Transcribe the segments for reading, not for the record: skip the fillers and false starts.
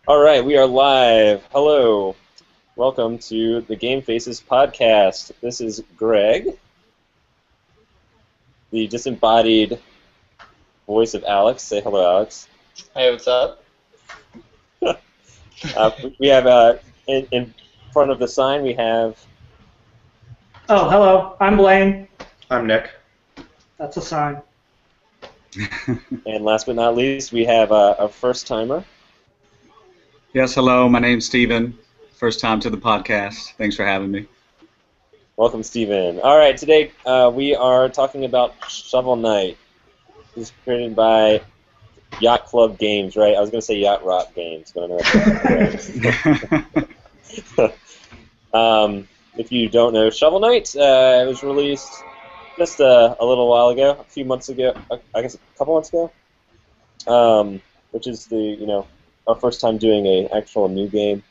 All right, we are live. Hello. Welcome to the Game Faces podcast. This is Greg, the disembodied voice of Alex. Say hello, Alex. Hey, what's up? We have in front of the sign, we have. Oh, hello. I'm Blaine. I'm Nick. That's a sign. And last but not least, we have a first timer. Yes, hello. My name's Steven. First time to the podcast. Thanks for having me. Welcome, Steven. All right, today we are talking about Shovel Knight. This is created by Yacht Club Games, right? I was going to say Yacht Rock Games, but I know that's not if you don't know, Shovel Knight it was released just a little while ago, a few months ago, I guess a couple months ago, which is our first time doing an actual new game.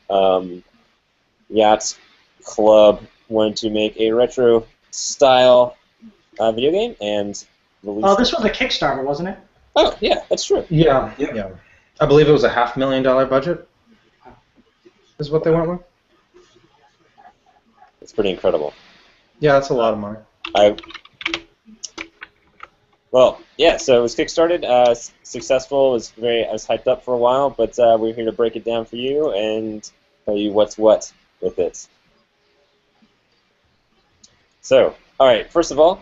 Yacht Club wanted to make a retro style video game and released. Oh, this was a Kickstarter, wasn't it? Oh yeah, that's true. Yeah. I believe it was a $500,000 budget. Is what they went with. It's pretty incredible. Yeah, that's a lot of money. So it was kickstarted, successful. I was hyped up for a while, but we're here to break it down for you and tell you what's what with it. So, all right. First of all,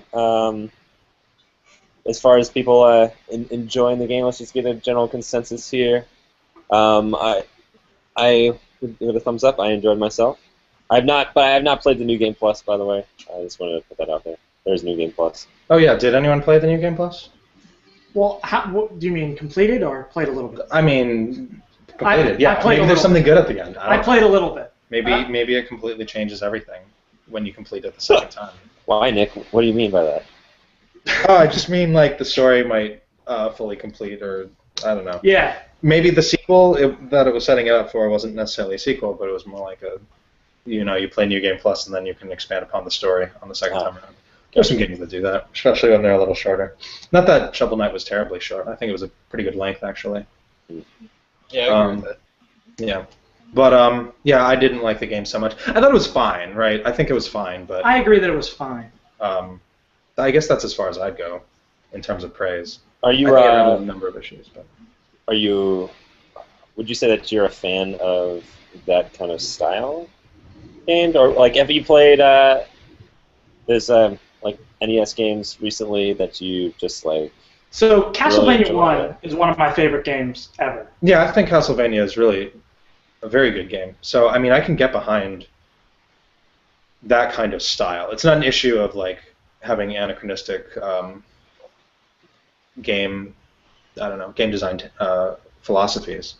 as far as people enjoying the game, let's just get a general consensus here. I would give it a thumbs up. I enjoyed myself. I have not played the New Game Plus, by the way. I just wanted to put that out there. There's New Game Plus. Oh yeah, did anyone play the New Game Plus? Well, what, do you mean completed or played a little bit? I mean, completed. I played maybe there's something good at the end. I played a little bit. Maybe it completely changes everything when you complete it the second time. Why, Nick? What do you mean by that? Oh, I just mean like the story might fully complete, or I don't know. Yeah. Maybe the sequel that it was setting it up for wasn't necessarily a sequel, but it was more like you play New Game Plus and then you can expand upon the story on the second time around. There's some games that do that, especially when they're a little shorter. Not that Shovel Knight was terribly short. I think it was a pretty good length, actually. Yeah, I agree with that. Yeah. But, I didn't like the game so much. I thought it was fine, right? I think it was fine, but I agree that it was fine. I guess that's as far as I'd go in terms of praise. Are you? I think it had a number of issues, but. Are you? Would you say that you're a fan of that kind of style game, or like have you played there's like NES games recently that you just like? So Castlevania enjoy 1 is one of my favorite games ever. Yeah, I think Castlevania is really a very good game. So, I mean, I can get behind that kind of style. It's not an issue of, like, having anachronistic game design philosophies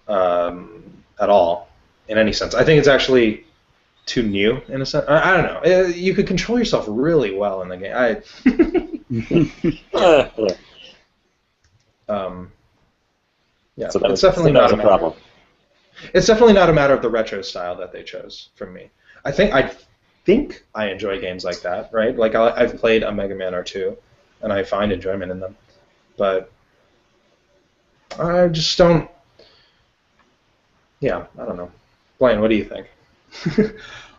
at all, in any sense. I think it's actually too new, in a sense. I don't know. You could control yourself really well in the game. So it's definitely not a problem. It's definitely not a matter of the retro style that they chose from me. I think I enjoy games like that, right? Like I've played a Mega Man or two, and I find enjoyment in them, but I just don't. Yeah, I don't know. Blaine, what do you think?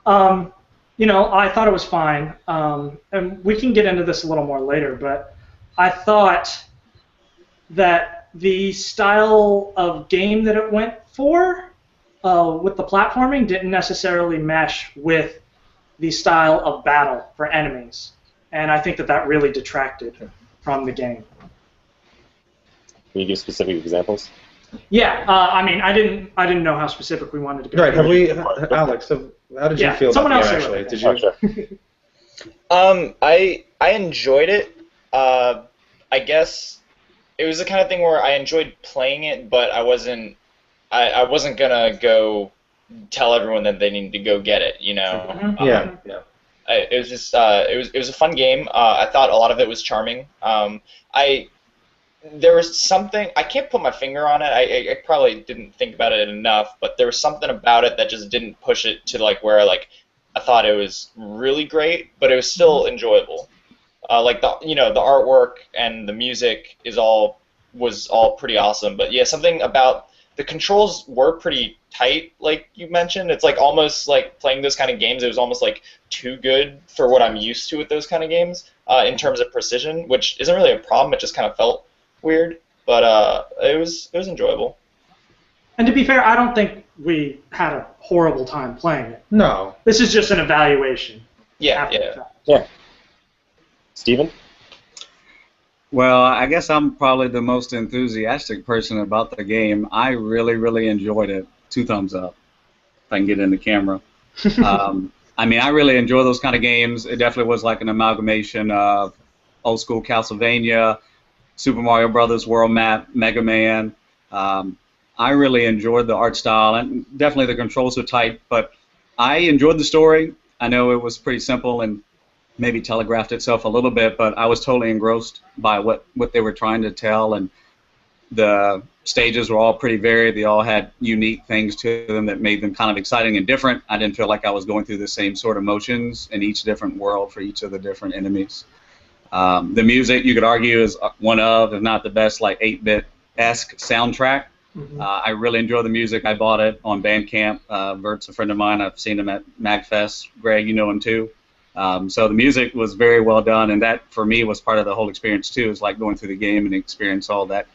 I thought it was fine, and we can get into this a little more later, but I thought that the style of game that it went for with the platforming didn't necessarily mesh with the style of battle for enemies, and I think that really detracted from the game. Can you give specific examples? Yeah, I didn't know how specific we wanted to be. Right? Alex? How did you feel someone about else the game? say Actually, did you? Oh, sure. I enjoyed it. I guess it was the kind of thing where I enjoyed playing it, but I wasn't gonna go tell everyone that they needed to go get it. Mm-hmm. Yeah. It was just it was a fun game. I thought a lot of it was charming. There was something, I can't put my finger on it, I probably didn't think about it enough, but there was something about it that just didn't push it to like where like I thought it was really great, but it was still enjoyable. Like the artwork and the music was all pretty awesome, but yeah, something about the controls were pretty tight, like you mentioned. It's like almost like playing those kind of games. It was almost like too good for what I'm used to with those kind of games in terms of precision, which isn't really a problem. It just kind of felt weird, but it was enjoyable. And to be fair, I don't think we had a horrible time playing it. No. This is just an evaluation. Yeah, after the yeah. fact. Yeah. Steven? Well, I guess I'm probably the most enthusiastic person about the game. I really, really enjoyed it. 2 thumbs up, if I can get in the camera. I mean, I really enjoy those kind of games. It definitely was like an amalgamation of old school Castlevania, Super Mario Brothers World Map, Mega Man. I really enjoyed the art style, and definitely the controls are tight, but I enjoyed the story. I know it was pretty simple and maybe telegraphed itself a little bit, but I was totally engrossed by what they were trying to tell, and the stages were all pretty varied. They all had unique things to them that made them kind of exciting and different. I didn't feel like I was going through the same sort of motions in each different world for each of the different enemies. The music, you could argue, is one of, if not the best, like 8-bit-esque soundtrack. Mhm. I really enjoy the music. I bought it on Bandcamp. Bert's a friend of mine. I've seen him at MagFest. Greg, you know him too. So the music was very well done, and that for me was part of the whole experience too. It's like going through the game and experience all that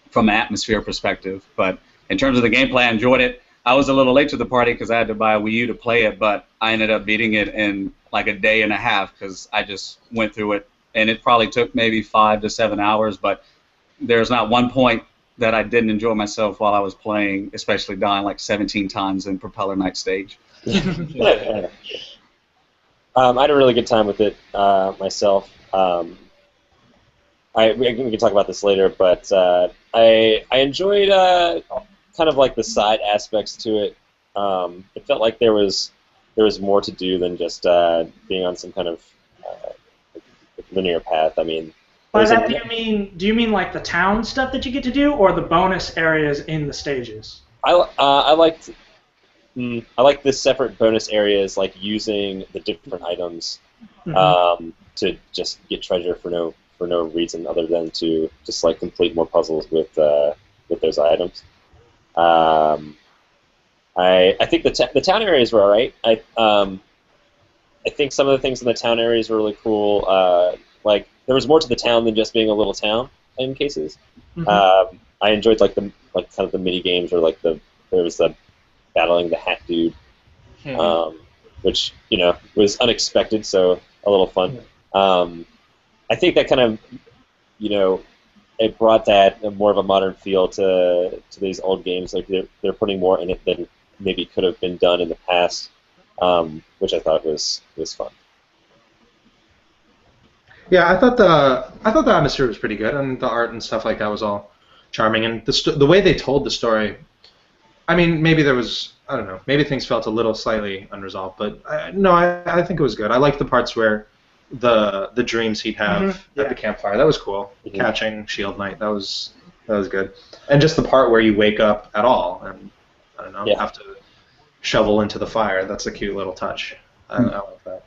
from an atmosphere perspective. But in terms of the gameplay, I enjoyed it. I was a little late to the party because I had to buy a Wii U to play it, but I ended up beating it in like a day and a half because I just went through it, and it probably took maybe 5 to 7 hours. But there's not one point that I didn't enjoy myself while I was playing, especially dying like 17 times in Propeller Knight stage. I had a really good time with it myself. We can talk about this later, but I enjoyed kind of like the side aspects to it. It felt like there was more to do than just being on some kind of linear path. I mean, By that, do you mean like the town stuff that you get to do, or the bonus areas in the stages? I liked the separate bonus areas, like using the different items to just get treasure for no reason other than to just like complete more puzzles with those items. I think the town areas were alright. I think some of the things in the town areas were really cool. Like there was more to the town than just being a little town in cases. Mm-hmm. I enjoyed like kind of the mini games, or like there was the battling the hat dude, which was unexpected, so a little fun. I think that kind of it brought that more of a modern feel to these old games. Like they're putting more in it than maybe could have been done in the past, which I thought was fun. Yeah, I thought the atmosphere was pretty good, and the art and stuff like that was all charming, and the way they told the story. I mean, maybe there was, I don't know, maybe things felt a little slightly unresolved, but I think it was good. I liked the parts where the dreams he'd have at the campfire. That was cool. Catching Shield Knight, that was good. And just the part where you wake up at all and I don't know, have to shovel into the fire. That's a cute little touch. I like that.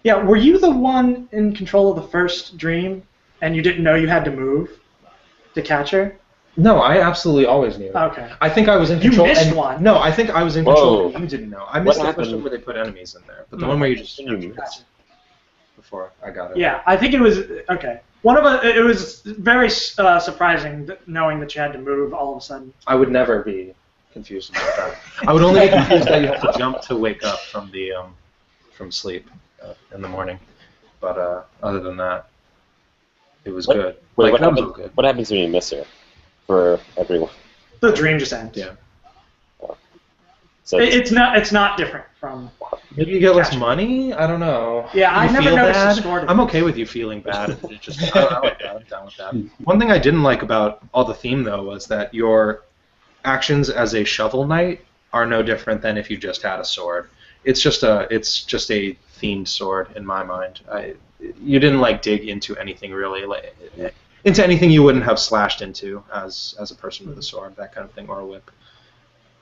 Yeah, were you the one in control of the first dream, and you didn't know you had to move to catch her? No, I absolutely always knew. Okay. I think I was in control. You missed one. No, I think I was in control and you didn't know. I missed the first one where they put enemies in there, but the one where you just before I got it. Yeah, I think it was okay. It was very surprising knowing that you had to move all of a sudden. I would never be confused about that. I would only be confused that you have to jump to wake up from sleep in the morning. But other than that, it was good. Wait, what happens when you miss her? For everyone. The dream just ends. Yeah. So it's not different from. Maybe you get less money. I don't know. Yeah, I never noticed the score difference. I'm okay with you feeling bad. I like that. I'm down with that. One thing I didn't like about all the theme though was that your actions as a shovel knight are no different than if you just had a sword. It's just a themed sword in my mind. You didn't like dig into anything really into anything you wouldn't have slashed into as a person with a sword, that kind of thing, or a whip.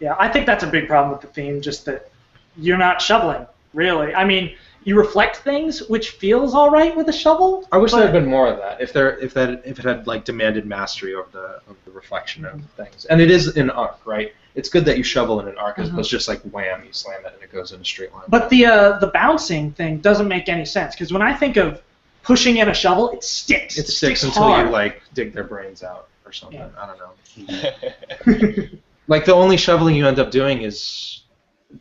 Yeah, I think that's a big problem with the theme, just that you're not shoveling, really. I mean, you reflect things, which feels all right with a shovel. I wish but- there had been more of that. If it had like demanded mastery of the reflection of things, and it is in arc, right? It's good that you shovel in an arc as opposed to just like wham, you slam it and it goes in a straight line. But the bouncing thing doesn't make any sense because when I think of pushing in a shovel, it sticks. It sticks until hard. you like dig their brains out or something. Yeah. I don't know. Like the only shoveling you end up doing is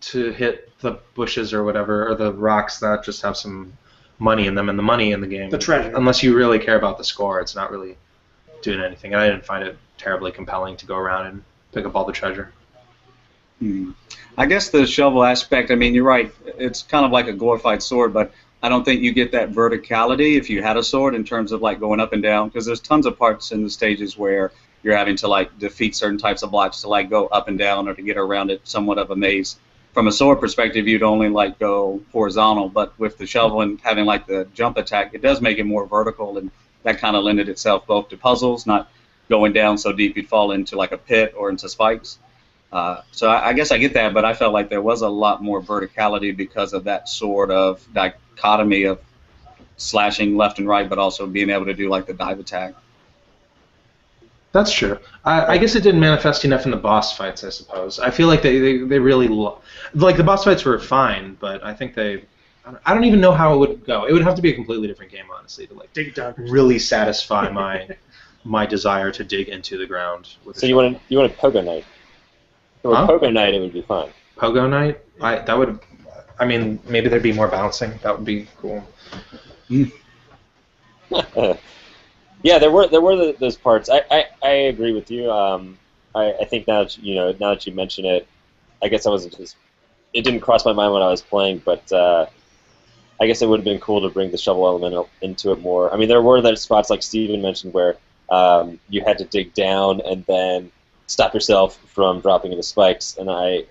to hit the bushes or whatever, or the rocks that just have some money in them, and the money in the game, The treasure. unless you really care about the score, it's not really doing anything. And I didn't find it terribly compelling to go around and pick up all the treasure. I guess the shovel aspect, I mean, you're right. It's kind of like a glorified sword, but I don't think you get that verticality if you had a sword in terms of like going up and down, because there's tons of parts in the stages where you're having to like defeat certain types of blocks to like go up and down or to get around it, somewhat of a maze. From a sword perspective, you'd only like go horizontal, but with the shovel and having like the jump attack, it does make it more vertical, and that kind of lended itself both to puzzles, not going down so deep you'd fall into like a pit or into spikes. So I guess I get that, but I felt like there was a lot more verticality because of that sort of dichotomy of slashing left and right, but also being able to do like the dive attack. That's true. I guess it didn't manifest enough in the boss fights, I suppose. I feel like they really like the boss fights were fine, but I think I don't even know how it would go. It would have to be a completely different game, honestly, to like really satisfy my desire to dig into the ground. So you wanted Pogo Night. If it were Pogo Night, it would be fine. Pogo Night? I mean, maybe there'd be more bouncing. That would be cool. Yeah, there were those parts. I agree with you. I think now that you mention it, I guess it didn't cross my mind when I was playing, but I guess it would have been cool to bring the shovel element into it more. I mean, there were those spots like Steven mentioned where you had to dig down and then stop yourself from dropping into spikes, and I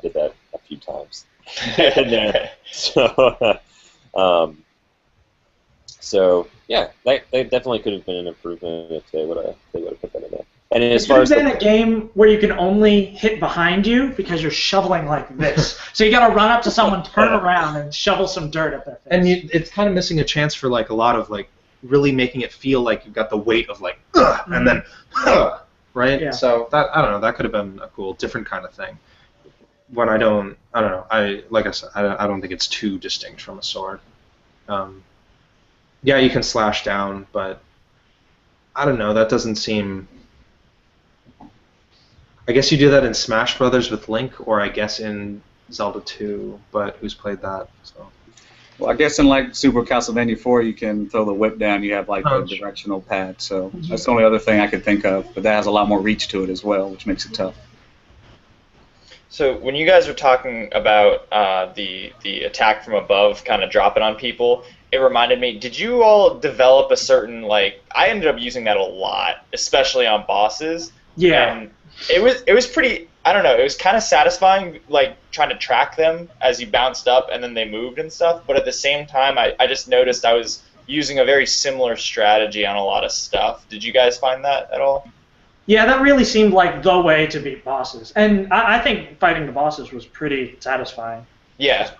did that a few times. So yeah, that definitely could have been an improvement if they would have put that in there. And as far as a game where you can only hit behind you because you're shoveling like this, so you got to run up to someone, turn around, and shovel some dirt at their face. And it's kind of missing a chance for like a lot of like really making it feel like you've got the weight of like and then right. Yeah. So that I don't know, that could have been a cool different kind of thing. When I don't know. Like I said, I don't think it's too distinct from a sword. Yeah, you can slash down, but I don't know. That doesn't seem. I guess you do that in Smash Brothers with Link, or I guess in Zelda 2. But who's played that? So. Well, I guess in like Super Castlevania 4, you can throw the whip down. You have like the directional pad. So that's the only other thing I could think of. But that has a lot more reach to it as well, which makes it tough. So when you guys were talking about the attack from above kind of dropping on people, it reminded me, did you all develop a certain, like, I ended up using that a lot, especially on bosses. Yeah. And it was pretty, I don't know, it was kind of satisfying, like, trying to track them as you bounced up and then they moved and stuff, but at the same time, I just noticed I was using a very similar strategy on a lot of stuff. Did you guys find that at all? Yeah, that really seemed like the way to beat bosses. And I think fighting the bosses was pretty satisfying. Yeah.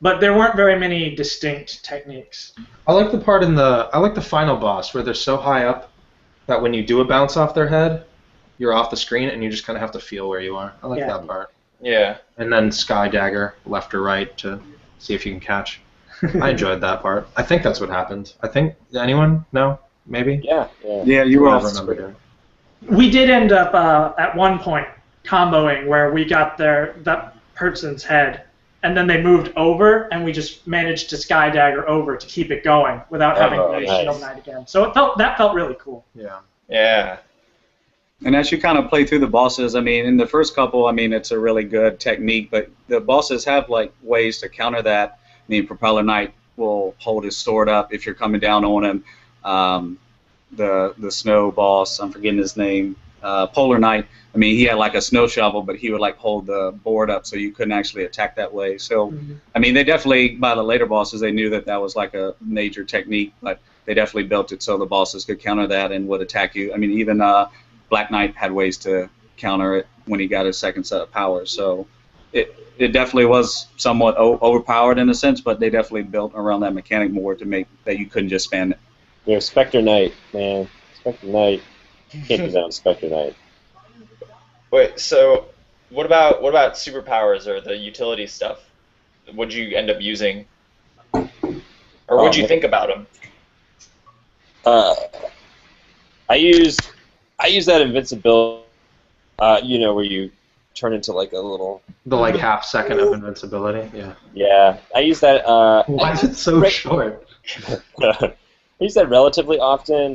But there weren't very many distinct techniques. I like the part I like the final boss where they're so high up that when you do a bounce off their head, you're off the screen and you just kind of have to feel where you are. I like that part. Yeah. And then Sky Dagger, left or right, to see if you can catch. I enjoyed that part. I think that's what happened. Anyone? No? Maybe? Yeah, you were I off don't remember doing. We did end up at one point comboing where we got that person's head, and then they moved over, and we just managed to Sky Dagger over to keep it going without having to use Shield Knight again. So that felt really cool. Yeah. Yeah. And as you kind of play through the bosses, I mean, in the first couple, I mean, it's a really good technique, but the bosses have like ways to counter that. I mean, Propeller Knight will hold his sword up if you're coming down on him. The snow boss, I'm forgetting his name, Polar Knight, I mean, he had like a snow shovel, but he would like hold the board up so you couldn't actually attack that way. So, I mean, they definitely, by the later bosses, they knew that was like a major technique, but they definitely built it so the bosses could counter that and would attack you. I mean, even Black Knight had ways to counter it when he got his second set of powers. So, it definitely was somewhat overpowered in a sense, but they definitely built around that mechanic more to make that you couldn't just spam it. You know, Spectre Knight, man. Spectre Knight. Can't do that on Spectre Knight. Wait, so what about superpowers or the utility stuff? What'd you end up using, or what'd you think about them? I used that invincibility. You know, where you turn into like a little. The like half second of invincibility. Yeah. Yeah, I use that. Why is it so short? I use that relatively often,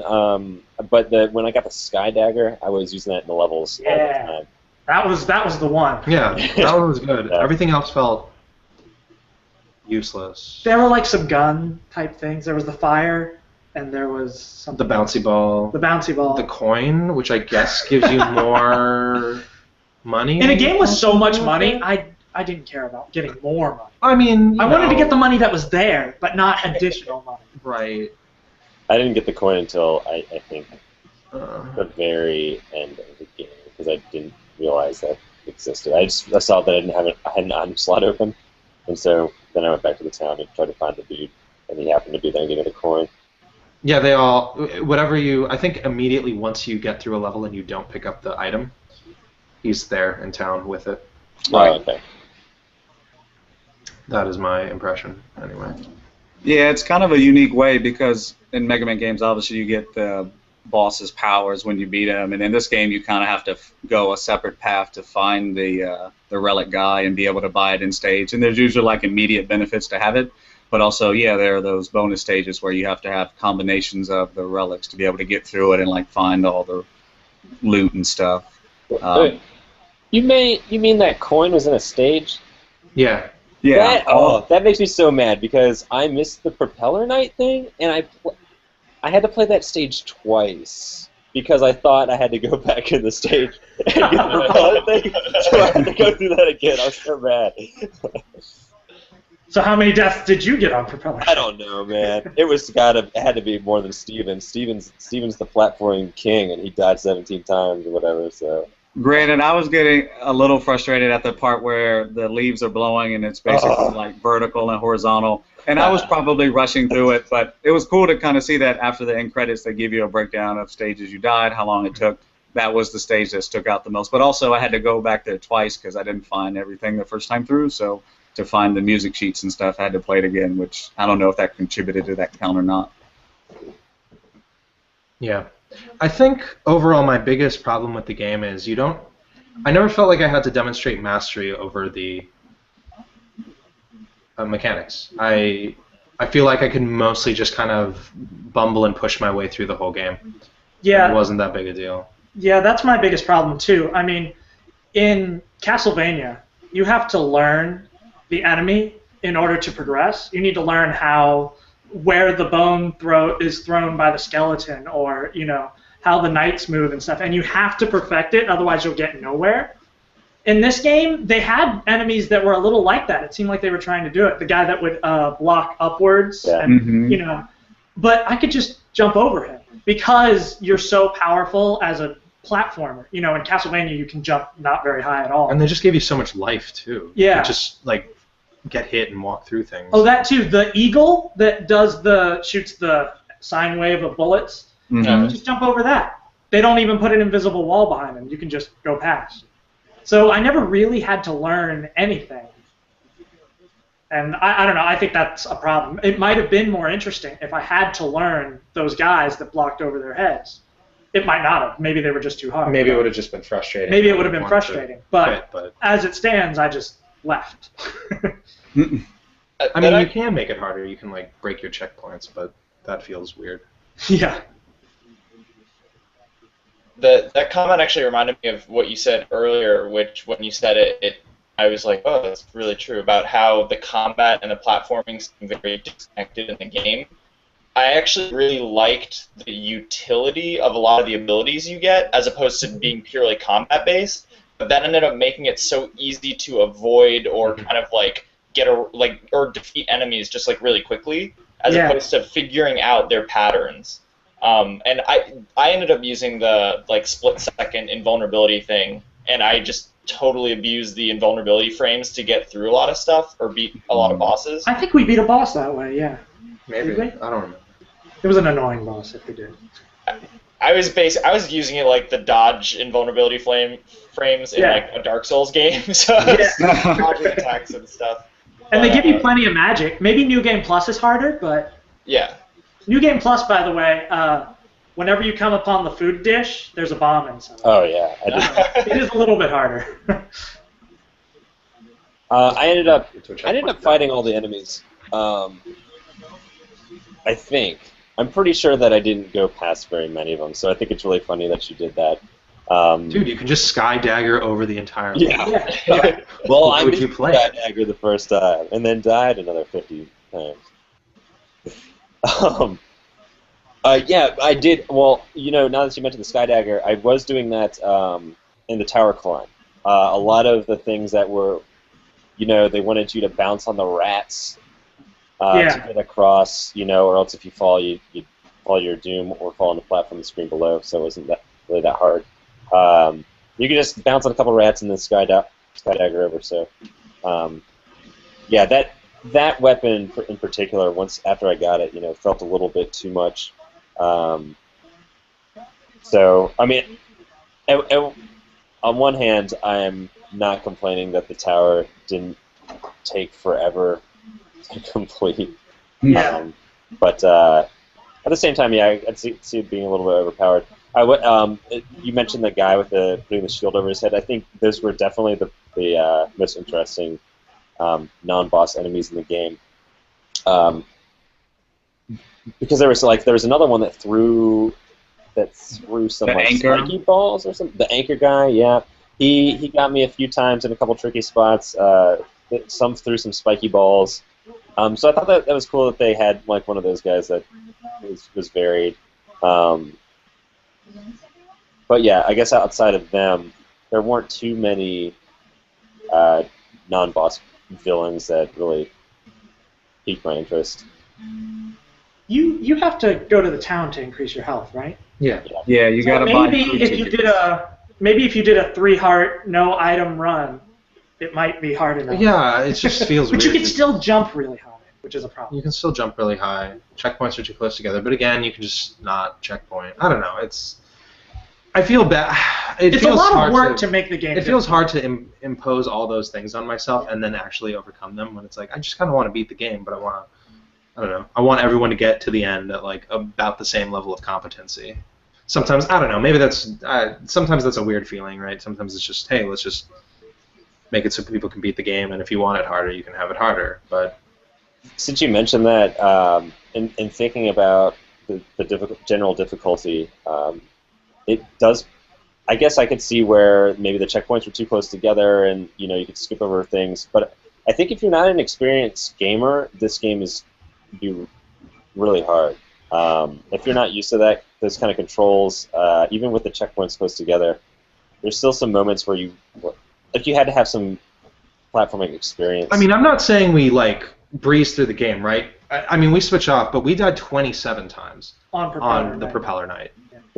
but when I got the Sky Dagger, I was using that in the levels all the time. That was the one. Yeah, that one was good. Yeah. Everything else felt useless. There were like some gun type things. There was the fire, and there was something. The bouncy ball. The bouncy ball. The coin, which I guess gives you more money. In a game with so much money, I didn't care about getting more money. I mean, I wanted to get the money that was there, but not additional money. Right. I didn't get the coin until I think Uh, the very end of the game because I didn't realize that existed. I saw that I had an item slot open, and so then I went back to the town and tried to find the dude, and he happened to be there and gave me the coin. yeah, they all, whatever you, I think immediately once you get through a level and you don't pick up the item, he's there in town with it. Oh, okay. That is my impression, anyway. Yeah, it's kind of a unique way because in Mega Man games, obviously you get the boss's powers when you beat him, and in this game you kind of have to go a separate path to find the relic guy and be able to buy it in stage. And there's usually like immediate benefits to have it, but also yeah, there are those bonus stages where you have to have combinations of the relics to be able to get through it and like find all the loot and stuff. Wait, you mean that coin was in a stage? Yeah. Yeah. That makes me so mad because I missed the Propeller Knight thing, and I had to play that stage twice because I thought I had to go back in the stage and get the Propeller thing, so I had to go through that again. I was so mad. So how many deaths did you get on Propeller? I don't know, man. It had to be more than Steven. Steven's the platforming king, and he died 17 times or whatever. So. Granted, I was getting a little frustrated at the part where the leaves are blowing and it's basically like vertical and horizontal. And I was probably rushing through it, but it was cool to kind of see that after the end credits they give you a breakdown of stages you died, how long it took. That was the stage that stuck out the most. But also I had to go back there twice because I didn't find everything the first time through. So to find the music sheets and stuff, I had to play it again, which I don't know if that contributed to that count or not. Yeah. I think overall my biggest problem with the game is I never felt like I had to demonstrate mastery over the mechanics. I feel like I could mostly just kind of bumble and push my way through the whole game. Yeah. It wasn't that big a deal. Yeah, that's my biggest problem too. I mean, in Castlevania, you have to learn the enemy in order to progress. You need to learn where the bone is thrown by the skeleton, or how the knights move and stuff, and you have to perfect it, otherwise you'll get nowhere. In this game, they had enemies that were a little like that. It seemed like they were trying to do it. The guy that would block upwards, and but I could just jump over him because you're so powerful as a platformer. In Castlevania, you can jump not very high at all. And they just gave you so much life too. Yeah. You just like get hit and walk through things. Oh, that too. The eagle that shoots the sine wave of bullets. You can just jump over that. They don't even put an invisible wall behind them. You can just go past. So I never really had to learn anything. And I don't know. I think that's a problem. It might have been more interesting if I had to learn those guys that blocked over their heads. It might not have. Maybe they were just too hard. Maybe it would have just been frustrating. Maybe it would have been frustrating. But quit, as it stands, I just left. I mean, you can make it harder. You can like break your checkpoints, but that feels weird. Yeah. That comment actually reminded me of what you said earlier, which when you said it I was like, oh, that's really true, about how the combat and the platforming seem very disconnected in the game. I actually really liked the utility of a lot of the abilities you get, as opposed to being purely combat-based, but that ended up making it so easy to avoid or kind of like or defeat enemies just like really quickly, as opposed to figuring out their patterns. And I ended up using the like split-second invulnerability thing, and I just totally abuse the invulnerability frames to get through a lot of stuff or beat a lot of bosses. I think we beat a boss that way. Yeah. Maybe. Did we? I don't remember. It was an annoying boss if we did. I was using it like the dodge invulnerability frames in Yeah. like a Dark Souls game, so I was dodging attacks and stuff. And they But, give you plenty of magic. Maybe New Game Plus is harder, but Yeah. New Game Plus, by the way, whenever you come upon the food dish, there's a bomb inside. Oh yeah, I did. It is a little bit harder. I ended up To a I ended checkpoint. up fighting all the enemies. I think. I'm pretty sure that I didn't go past very many of them, so I think it's really funny that you did that. Dude, you can just sky dagger over the entire. Yeah. Yeah. Well, Why I would you missed play that it? dagger the first time, and then died another 50 times. Yeah, I did. Well, now that you mentioned the sky dagger, I was doing that in the tower climb. A lot of the things that were, they wanted you to bounce on the rats to get across, or else if you fall, you fall your doom or fall on the platform on the screen below. So it wasn't really that hard. You could just bounce on a couple rats and then sky dagger over. So, yeah, that weapon in particular, once after I got it, felt a little bit too much. So, I mean, on one hand, I am not complaining that the tower didn't take forever to complete. Yeah. But at the same time, yeah, I'd see it being a little bit overpowered. You mentioned the guy with putting the shield over his head. I think those were definitely the most interesting non-boss enemies in the game. Because there was another one that threw some The anchor? spiky balls or something. The anchor guy, yeah. He got me a few times in a couple tricky spots. Some threw some spiky balls. So I thought that was cool that they had like one of those guys that was varied. But yeah, I guess outside of them, there weren't too many non-boss villains that really piqued my interest. You have to go to the town to increase your health, right? Yeah. Yeah, you So gotta buy maybe food if you tickets. did a 3-heart no item run, it might be hard enough. Yeah, it just feels But weird. you can still jump really high, which is a problem. You can still jump really high. Checkpoints are too close together, but again, you can just not checkpoint. I don't know. I feel bad. It's a feels lot hard of work to make the game. It feels hard to impose all those things on myself and then actually overcome them. When it's like I just kind of want to beat the game, but I don't know. I want everyone to get to the end at like about the same level of competency. Sometimes I don't know. Maybe sometimes that's a weird feeling, right? Sometimes it's just hey, let's just make it so people can beat the game, and if you want it harder, you can have it harder. But Since you mentioned that, in thinking about the general difficulty, it does. I guess I could see where maybe the checkpoints were too close together, and you could skip over things. But I think if you're not an experienced gamer, this game is be really hard. If you're not used to those kind of controls, even with the checkpoints close together, there's still some moments where you had to have some platforming experience. I mean, I'm not saying we like breeze through the game, right? I mean, we switch off, but we died 27 times on the Propeller Knight.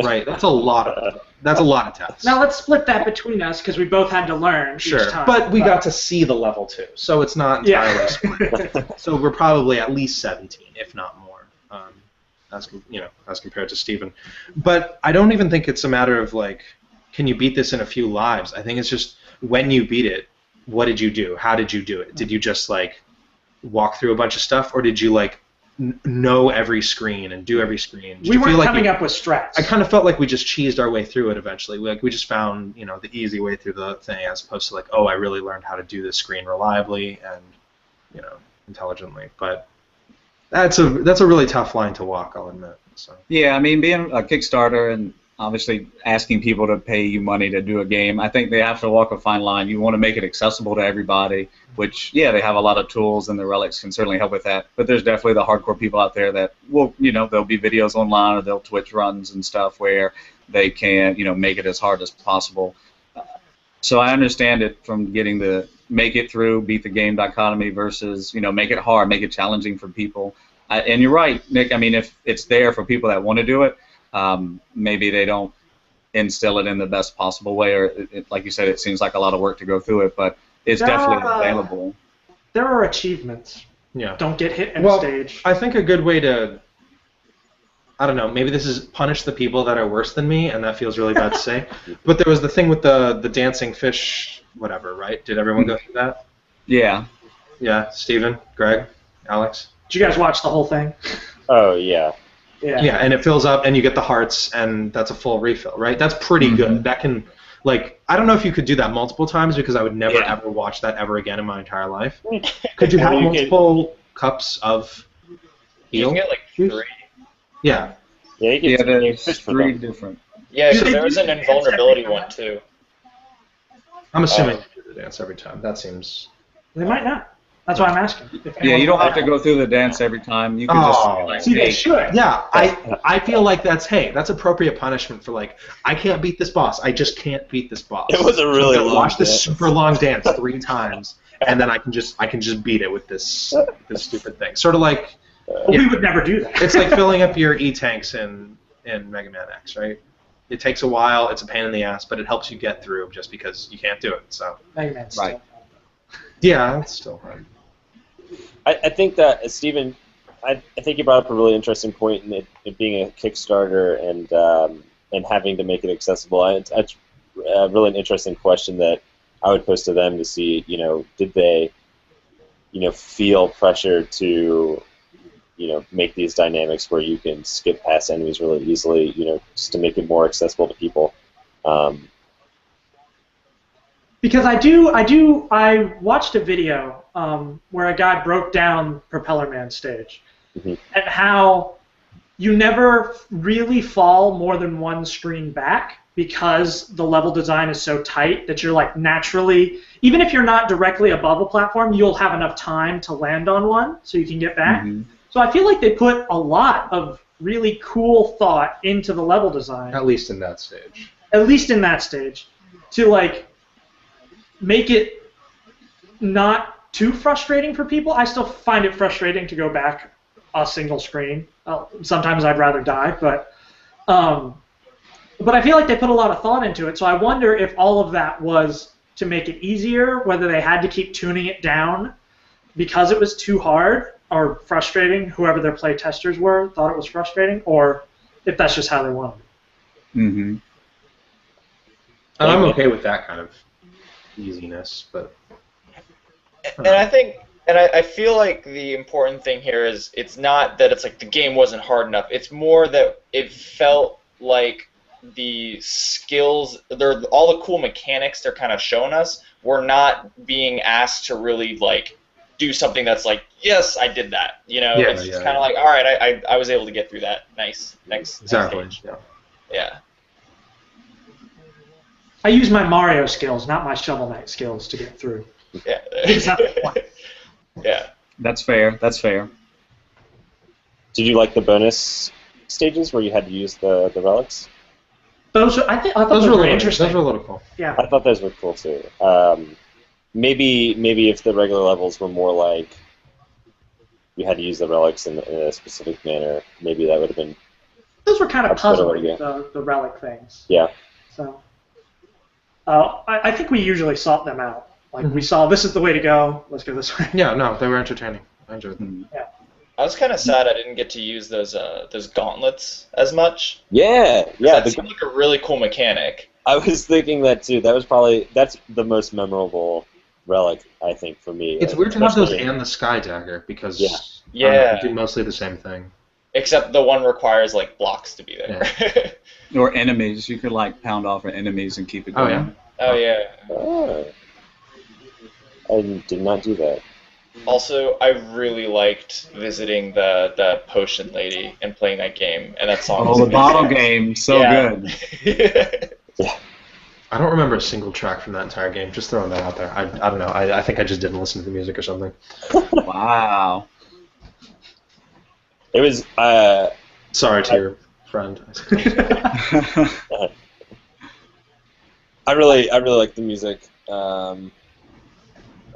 Right, that's a lot of tests. Now let's split that between us because we both had to learn Sure, each time. but we got to see the level too, so it's not entirely split. So we're probably at least 17, if not more, as compared to Steven. But I don't even think it's a matter of like, can you beat this in a few lives? I think it's just when you beat it, what did you do? How did you do it? Did you just like walk through a bunch of stuff, or did you like know every screen and do every screen? we weren't coming up with strats. I kind of felt like we just cheesed our way through it eventually. Like we just found, the easy way through the thing, as opposed to like, oh, I really learned how to do this screen reliably and, intelligently. But that's a really tough line to walk, I'll admit. So. Yeah, I mean, being a Kickstarter and obviously asking people to pay you money to do a game, I think they have to walk a fine line. You want to make it accessible to everybody, which, yeah, they have a lot of tools, and the relics can certainly help with that. But there's definitely the hardcore people out there that will, there'll be videos online or they'll Twitch runs and stuff where they can, make it as hard as possible. So I understand it from getting the make it through, beat the game dichotomy versus, make it hard, make it challenging for people. And you're right, Nick. I mean, if it's there for people that want to do it, maybe they don't instill it in the best possible way, or like you said, it seems like a lot of work to go through it, but it's definitely available. There are achievements. Yeah. Don't get hit in stage. I think a good way to, I don't know, maybe this is punish the people that are worse than me, and that feels really bad to say, but there was the thing with the dancing fish, whatever, right? Did everyone go through that? Yeah. Yeah, Steven, Greg, Alex? Did you guys watch the whole thing? Oh, yeah. Yeah, and it fills up, and you get the hearts, and that's a full refill, right? That's pretty good. That can, like, I don't know if you could do that multiple times, because I would never, ever watch that ever again in my entire life. Could you have multiple cups of heal? You can get, like, 3. Yeah. Yeah, you can there's fish for 3 them. different. Yeah, because there was an invulnerability one, too. I'm assuming you do the dance every time. That seems... They might not. That's why I'm asking. Yeah, you don't have to go through the dance every time. You can just See, they should. Yeah, I feel like that's appropriate punishment for, like, I can't beat this boss. I just can't beat this boss. It was a really long watch this dance. super long dance 3 times, and then I can just beat it with this stupid thing. Sort of like We would never do that. it's like filling up your E-tanks in Mega Man X, right? It takes a while. It's a pain in the ass, but it helps you get through just because you can't do it. So Mega Man's Right. still. yeah, it's still hard. I think that, Stephen, I think you brought up a really interesting point in it being a Kickstarter and having to make it accessible. It's really an interesting question that I would pose to them to see, did they, feel pressure to, make these dynamics where you can skip past enemies really easily, just to make it more accessible to people. Because I watched a video where a guy broke down Propeller Man stage and how you never really fall more than one screen back because the level design is so tight that you're like naturally, even if you're not directly above a platform, you'll have enough time to land on one so you can get back. So I feel like they put a lot of really cool thought into the level design. At least in that stage. At least in that stage, to like make it not too frustrating for people. I still find it frustrating to go back a single screen. Sometimes I'd rather die, but I feel like they put a lot of thought into it. So I wonder if all of that was to make it easier, whether they had to keep tuning it down because it was too hard or frustrating. Whoever their play testers were thought it was frustrating, or if that's just how they wanted it. And I'm okay with that kind of easiness, but And I think, and I feel like the important thing here is it's not that it's like the game wasn't hard enough. It's more that it felt like the skills, all the cool mechanics they're kind of showing us were not being asked to really like do something that's like, yes, I did that. It's just kind of like, all right, I was able to get through that. Nice. Next stage. Yeah. I use my Mario skills, not my Shovel Knight skills, to get through. Yeah. Yeah. That's fair. That's fair. Did you like the bonus stages where you had to use the relics? I thought those were really interesting. Those were a little cool. Yeah. I thought those were cool too. Maybe if the regular levels were more like you had to use the relics in a specific manner, maybe that would have been. Those were kind of puzzling, yeah. the relic things. Yeah. So, I think we usually sort them out. Like we saw, this is the way to go. Let's go this way. Yeah, no, they were entertaining. I enjoyed them. Yeah. I was kind of sad I didn't get to use those gauntlets as much. Yeah. That seemed like a really cool mechanic. I was thinking that too. That's the most memorable relic, I think, for me. It's weird to have those and the Sky Dagger because they do mostly the same thing. Except the one requires like blocks to be there. Yeah. Or enemies. You could like pound off enemies and keep it going. Oh yeah. Oh. I did not do that. Also, I really liked visiting the potion lady and playing that game, and that song. Oh, the bottle game, so good. Yeah. I don't remember a single track from that entire game. Just throwing that out there. I don't know. I think I just didn't listen to the music or something. Wow. It was. Sorry to your friend. I really like the music.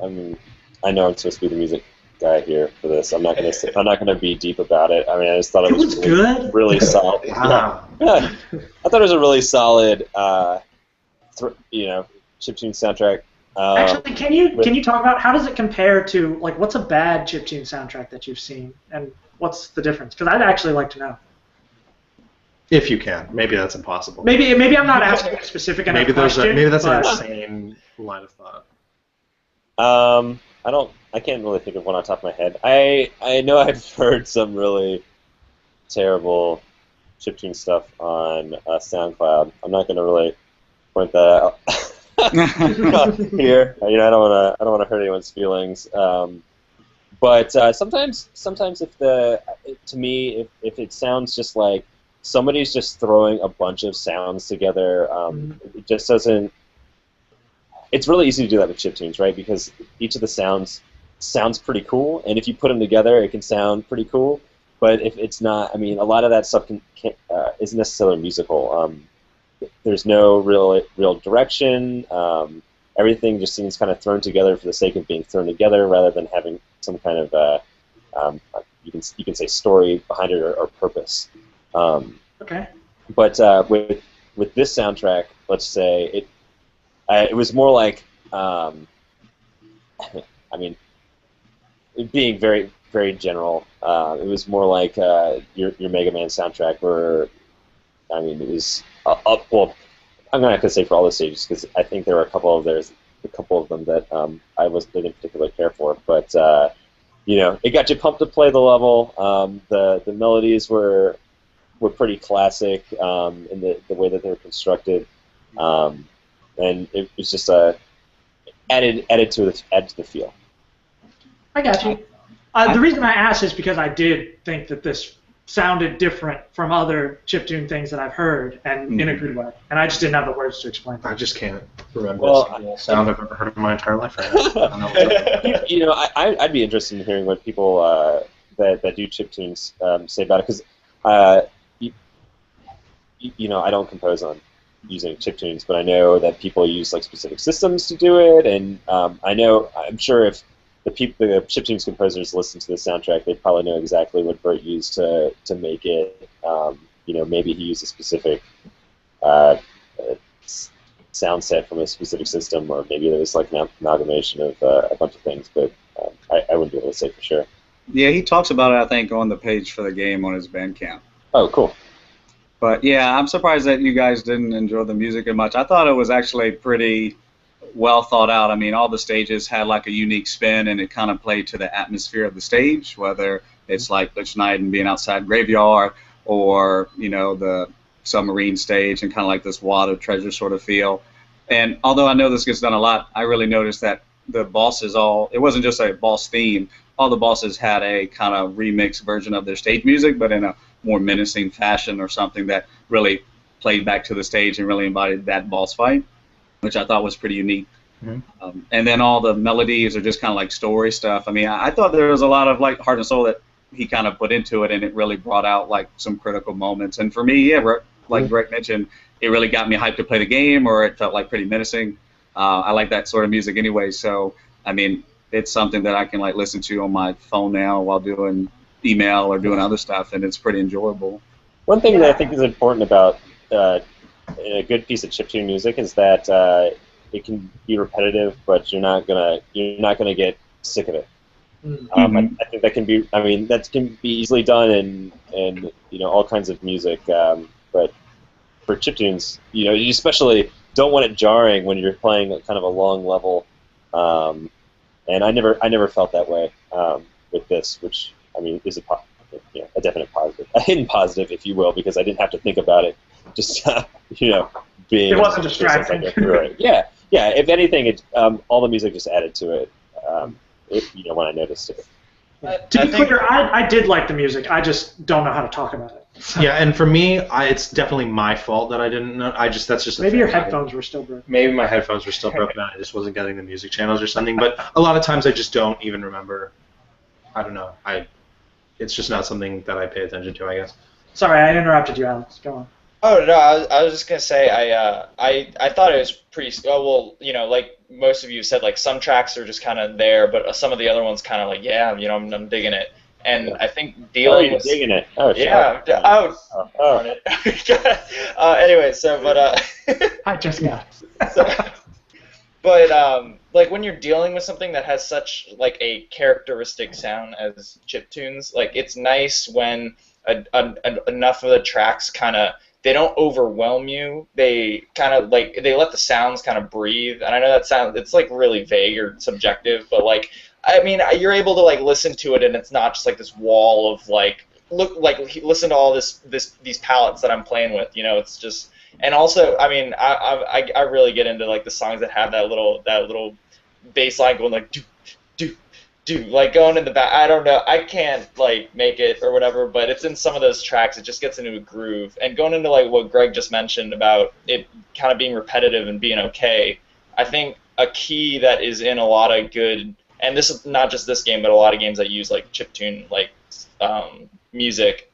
I mean, I know I'm supposed to be the music guy here for this. I'm not gonna be deep about it. I mean, I just thought it was really, good. really solid. Wow. Yeah. I thought it was a really solid, chiptune soundtrack. Actually, can you talk about how does it compare to like what's a bad chiptune soundtrack that you've seen, and what's the difference? Because I'd actually like to know. If you can, maybe that's impossible. Maybe I'm not asking a specific enough question. Maybe that's an but- insane line of thought. I can't really think of one on top of my head. I know I've heard some really terrible chiptune stuff on SoundCloud. I'm not gonna really point that out here. I don't wanna hurt anyone's feelings. But sometimes if if it sounds just like somebody's just throwing a bunch of sounds together, it just doesn't. It's really easy to do that with chiptunes, right? Because each of the sounds pretty cool, and if you put them together, it can sound pretty cool. But if it's not, I mean, a lot of that stuff isn't necessarily musical. There's no real direction. Everything just seems kind of thrown together for the sake of being thrown together, rather than having some kind of you can say story behind it or purpose. Okay. But with this soundtrack, let's say it was more like I mean, being very very general. It was more like your Mega Man soundtrack, where I mean it was well. I'm not gonna say for all the stages because I think there were a couple of them that I didn't particularly care for, but it got you pumped to play the level. The melodies were pretty classic in the way that they were constructed, and it was just added to the feel. I got you. The reason I asked is because I did think that this sounded different from other chiptune things that I've heard, and in a good way. And I just didn't have the words to explain. I just can't remember Well, a single sound I've ever heard in my entire life right now. I don't know what I'd be interested in hearing what people that do chiptunes say about it, because I don't compose on using chiptunes, but I know that people use like specific systems to do it, and I'm sure if the chiptunes composers listen to the soundtrack, they probably know exactly what Bert used to make it. Maybe he used a specific sound set from a specific system, or maybe there was like an amalgamation of a bunch of things, but I wouldn't be able to say for sure. Yeah, he talks about it, I think, on the page for the game on his Bandcamp. Oh, cool. But yeah, I'm surprised that you guys didn't enjoy the music as much. I thought it was actually pretty well thought out. I mean, all the stages had like a unique spin, and it kind of played to the atmosphere of the stage, whether it's like Lich Knight and being outside Graveyard, or the submarine stage and kind of like this wad of treasure sort of feel. And although I know this gets done a lot, I really noticed that the bosses it wasn't just a boss theme. All the bosses had a kind of remixed version of their stage music, but in a more menacing fashion, or something that really played back to the stage and really embodied that boss fight, which I thought was pretty unique. Mm-hmm. And then all the melodies are just kind of like story stuff. I mean, I thought there was a lot of like heart and soul that he kind of put into it, and it really brought out like some critical moments. And for me, yeah, like Greg mentioned, it really got me hyped to play the game, or it felt like pretty menacing. I like that sort of music anyway, so I mean, it's something that I can like listen to on my phone now while doing email or doing other stuff, and it's pretty enjoyable. One thing that I think is important about a good piece of chiptune music is that it can be repetitive, but you're not gonna get sick of it. I think that can be. I mean, that can be easily done in all kinds of music, but for chiptunes, you especially don't want it jarring when you're playing kind of a long level. And I never felt that way with this, which I mean is a definite positive, a hidden positive, if you will, because I didn't have to think about it. Just being. It wasn't distracting. Yeah. If anything, all the music just added to it. When I noticed it. To be clear, I did like the music. I just don't know how to talk about it. So. Yeah, and for me, it's definitely my fault that I didn't know. That's just maybe your headphones were still broken. Maybe my headphones were still broken. I just wasn't getting the music channels or something. But a lot of times, I just don't even remember. I don't know. It's just not something that I pay attention to, I guess. Sorry, I interrupted you, Alex. Go on. Oh no, I was just gonna say I thought it was pretty. Oh well, like most of you said, like some tracks are just kind of there, but some of the other ones kind of like, yeah, I'm digging it. And I think Oh, dealing you're with digging it. Oh, yeah, shit. oh Oh. darn it. Anyway, so Hi, Jessica. so, but like when you're dealing with something that has such like a characteristic sound as chiptunes, like it's nice when enough of the tracks kind of they don't overwhelm you. They kind of like they let the sounds kind of breathe. And I know that sounds it's like really vague or subjective, but like I mean you're able to like listen to it and it's not just like this wall of like listen to all these palettes that I'm playing with. It's just and also I mean I really get into like the songs that have that little bass line going like do do do like going in the back. I don't know. I can't like make it or whatever, but it's in some of those tracks. It just gets into a groove. And going into like what Greg just mentioned about it kind of being repetitive and being okay, I think a key that is in a lot of good, and this is not just this game, but a lot of games that use like chiptune like music,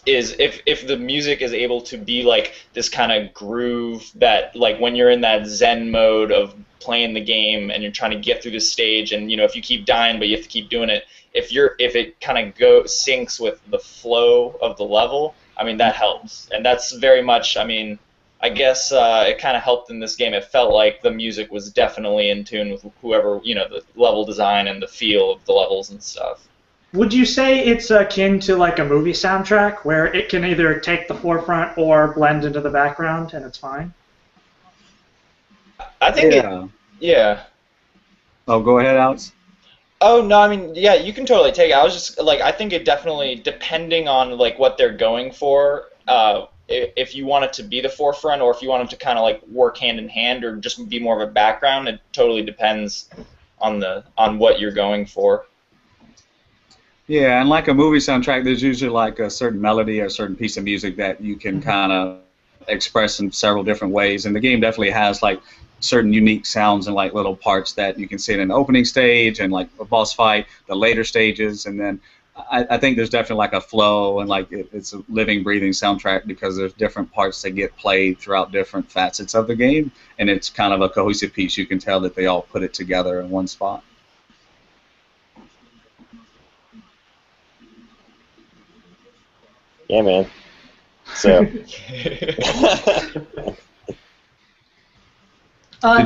is if the music is able to be like this kind of groove that like when you're in that zen mode of playing the game and you're trying to get through the stage and if you keep dying but you have to keep doing it, if it kind of syncs with the flow of the level, I mean that helps. And that's very much, I mean, I guess it kind of helped in this game. It felt like the music was definitely in tune with whoever, the level design and the feel of the levels and stuff. Would you say it's akin to like a movie soundtrack where it can either take the forefront or blend into the background and it's fine? I think yeah. Oh, go ahead, Alex. Oh no, I mean yeah, you can totally take it. I was just like I think it definitely depending on like what they're going for. If you want it to be the forefront or if you want it to kind of like work hand in hand or just be more of a background, it totally depends on what you're going for. Yeah, and like a movie soundtrack, there's usually like a certain melody or a certain piece of music that you can kind of express in several different ways. And the game definitely has like certain unique sounds and like little parts that you can see in the opening stage and like a boss fight, the later stages, and then I think there's definitely like a flow and like it's a living, breathing soundtrack because there's different parts that get played throughout different facets of the game, and it's kind of a cohesive piece. You can tell that they all put it together in one spot. Yeah, man. So. Did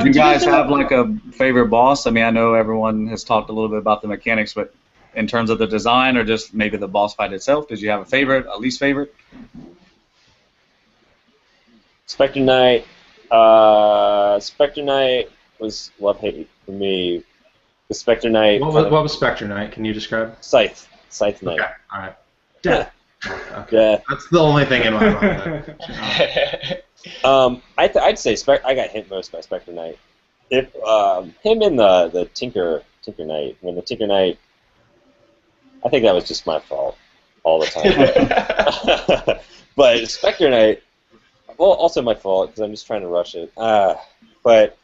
you guys have like a favorite boss? I mean, I know everyone has talked a little bit about the mechanics, but in terms of the design or just maybe the boss fight itself, did you have a favorite, a least favorite? Spectre Knight. Spectre Knight was love-hate for me. The Spectre Knight. What was Spectre Knight? Can you describe? Scythe Knight. Okay, all right. Death. Okay. That's the only thing in my mind. I'd say I got hit most by Spectre Knight. If him and the Tinker Knight, when the Tinker Knight, I think that was just my fault all the time. But Spectre Knight, well, also my fault because I'm just trying to rush it. But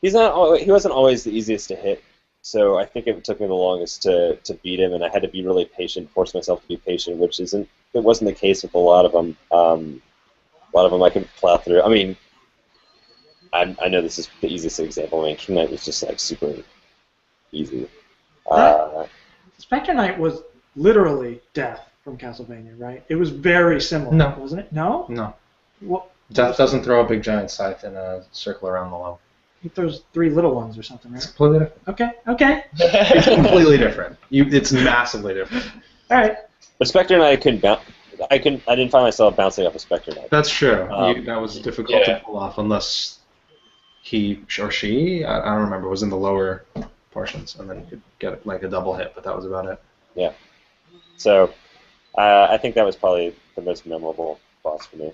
he wasn't always the easiest to hit. So I think it took me the longest to beat him, and I had to be really patient, force myself to be patient, which wasn't the case with a lot of them. A lot of them I could plow through. I mean, I know this is the easiest example. I mean, King Knight was just like super easy. Spectre Knight was literally Death from Castlevania, right? It was very similar, wasn't it? No? No. What? Death doesn't throw a big giant scythe in a circle around the level. He throws 3 little ones or something, right? It's completely different. Okay. It's completely different. It's massively different. All right. But Spectre Knight, I didn't find myself bouncing off a Spectre Knight. That's true. That was difficult Yeah. to pull off unless he or she, I don't remember, was in the lower portions, and then you could get like a double hit, but that was about it. Yeah. So I think that was probably the most memorable boss for me.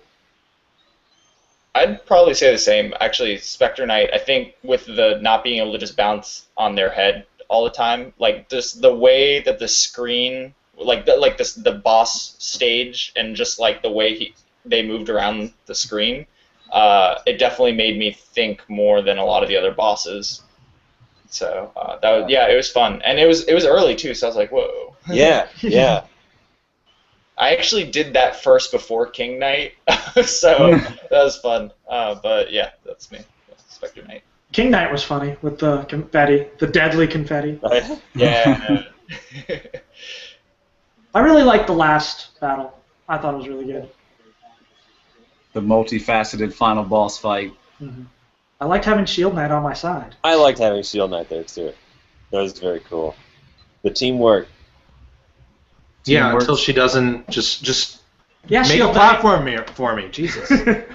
I'd probably say the same. Actually, Spectre Knight, I think with the not being able to just bounce on their head all the time, like just the way that the screen, the boss stage, and just like the way they moved around the screen, it definitely made me think more than a lot of the other bosses. So it was fun, and it was early too. So I was like, whoa. Yeah. I actually did that first before King Knight, so that was fun. But yeah, that's me. Spectre Knight. King Knight was funny with the confetti, the deadly confetti. Yeah. I really liked the last battle. I thought it was really good. The multifaceted final boss fight. Mm-hmm. I liked having Shield Knight on my side. I liked having Shield Knight there too. That was very cool. The teamwork. Yeah, Teamwork. until she doesn't just Yeah, make a Shield platform for me. Jesus.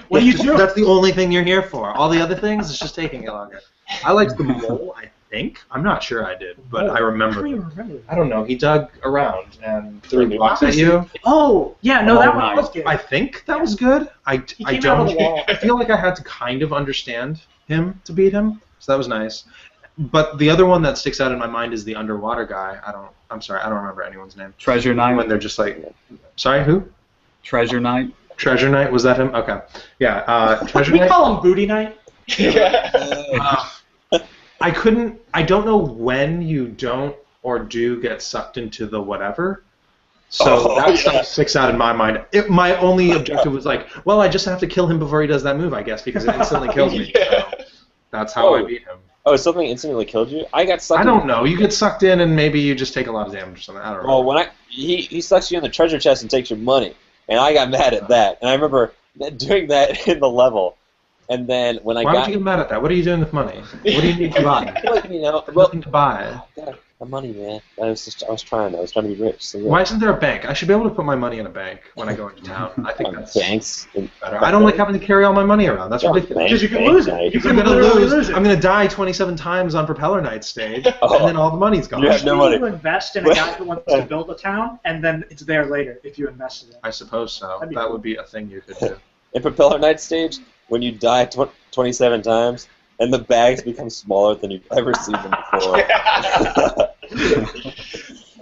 What are you doing? That's the only thing you're here for. All the other things, it's just taking it longer. I liked the mole, I think. I'm not sure I did, but I remember. I don't know. He dug around and threw blocks at you. Oh, yeah, no, that one nice. was good. I think that was good. I He came out of don't. the wall. I feel like I had to kind of understand him to beat him, so that was nice. But the other one that sticks out in my mind is the underwater guy. I'm sorry, I don't remember anyone's name. Treasure Knight. When they're just like, sorry, who? Treasure Knight. Treasure Knight, was that him? Okay. Yeah, Treasure We Knight. call him Booty Knight. I don't know when you don't or do get sucked into the whatever. So that stuff sticks out in my mind. My only objective was like, well, I just have to kill him before he does that move, I guess, because it instantly kills me. Yeah. So that's how I beat him. Oh, something instantly killed you? I got sucked I don't know. You get sucked in and maybe you just take a lot of damage or something. I don't know. Well, when he sucks you in the treasure chest and takes your money, and I got mad at that. And I remember doing that in the level. And then when I Why got would you get mad at that? What are you doing with money? What do you need to buy? like, you know, Nothing to buy. the money, man. I was trying to be rich. So, yeah. Why isn't there a bank? I should be able to put my money in a bank when I go into town. I think that's Banks. better. I don't like having to carry all my money around. That's ridiculous. Because you can lose it. You I'm can gonna literally lose. lose it. I'm gonna die 27 times on Propeller Night stage, Oh. and then all the money's gone. You have no money. You invest in a guy who wants to build a town, and then it's there later if you invest in it. I suppose so. That'd be That cool. would be a thing you could do. In Propeller Night stage, when you die 27 times, and the bags become smaller than you've ever seen them before.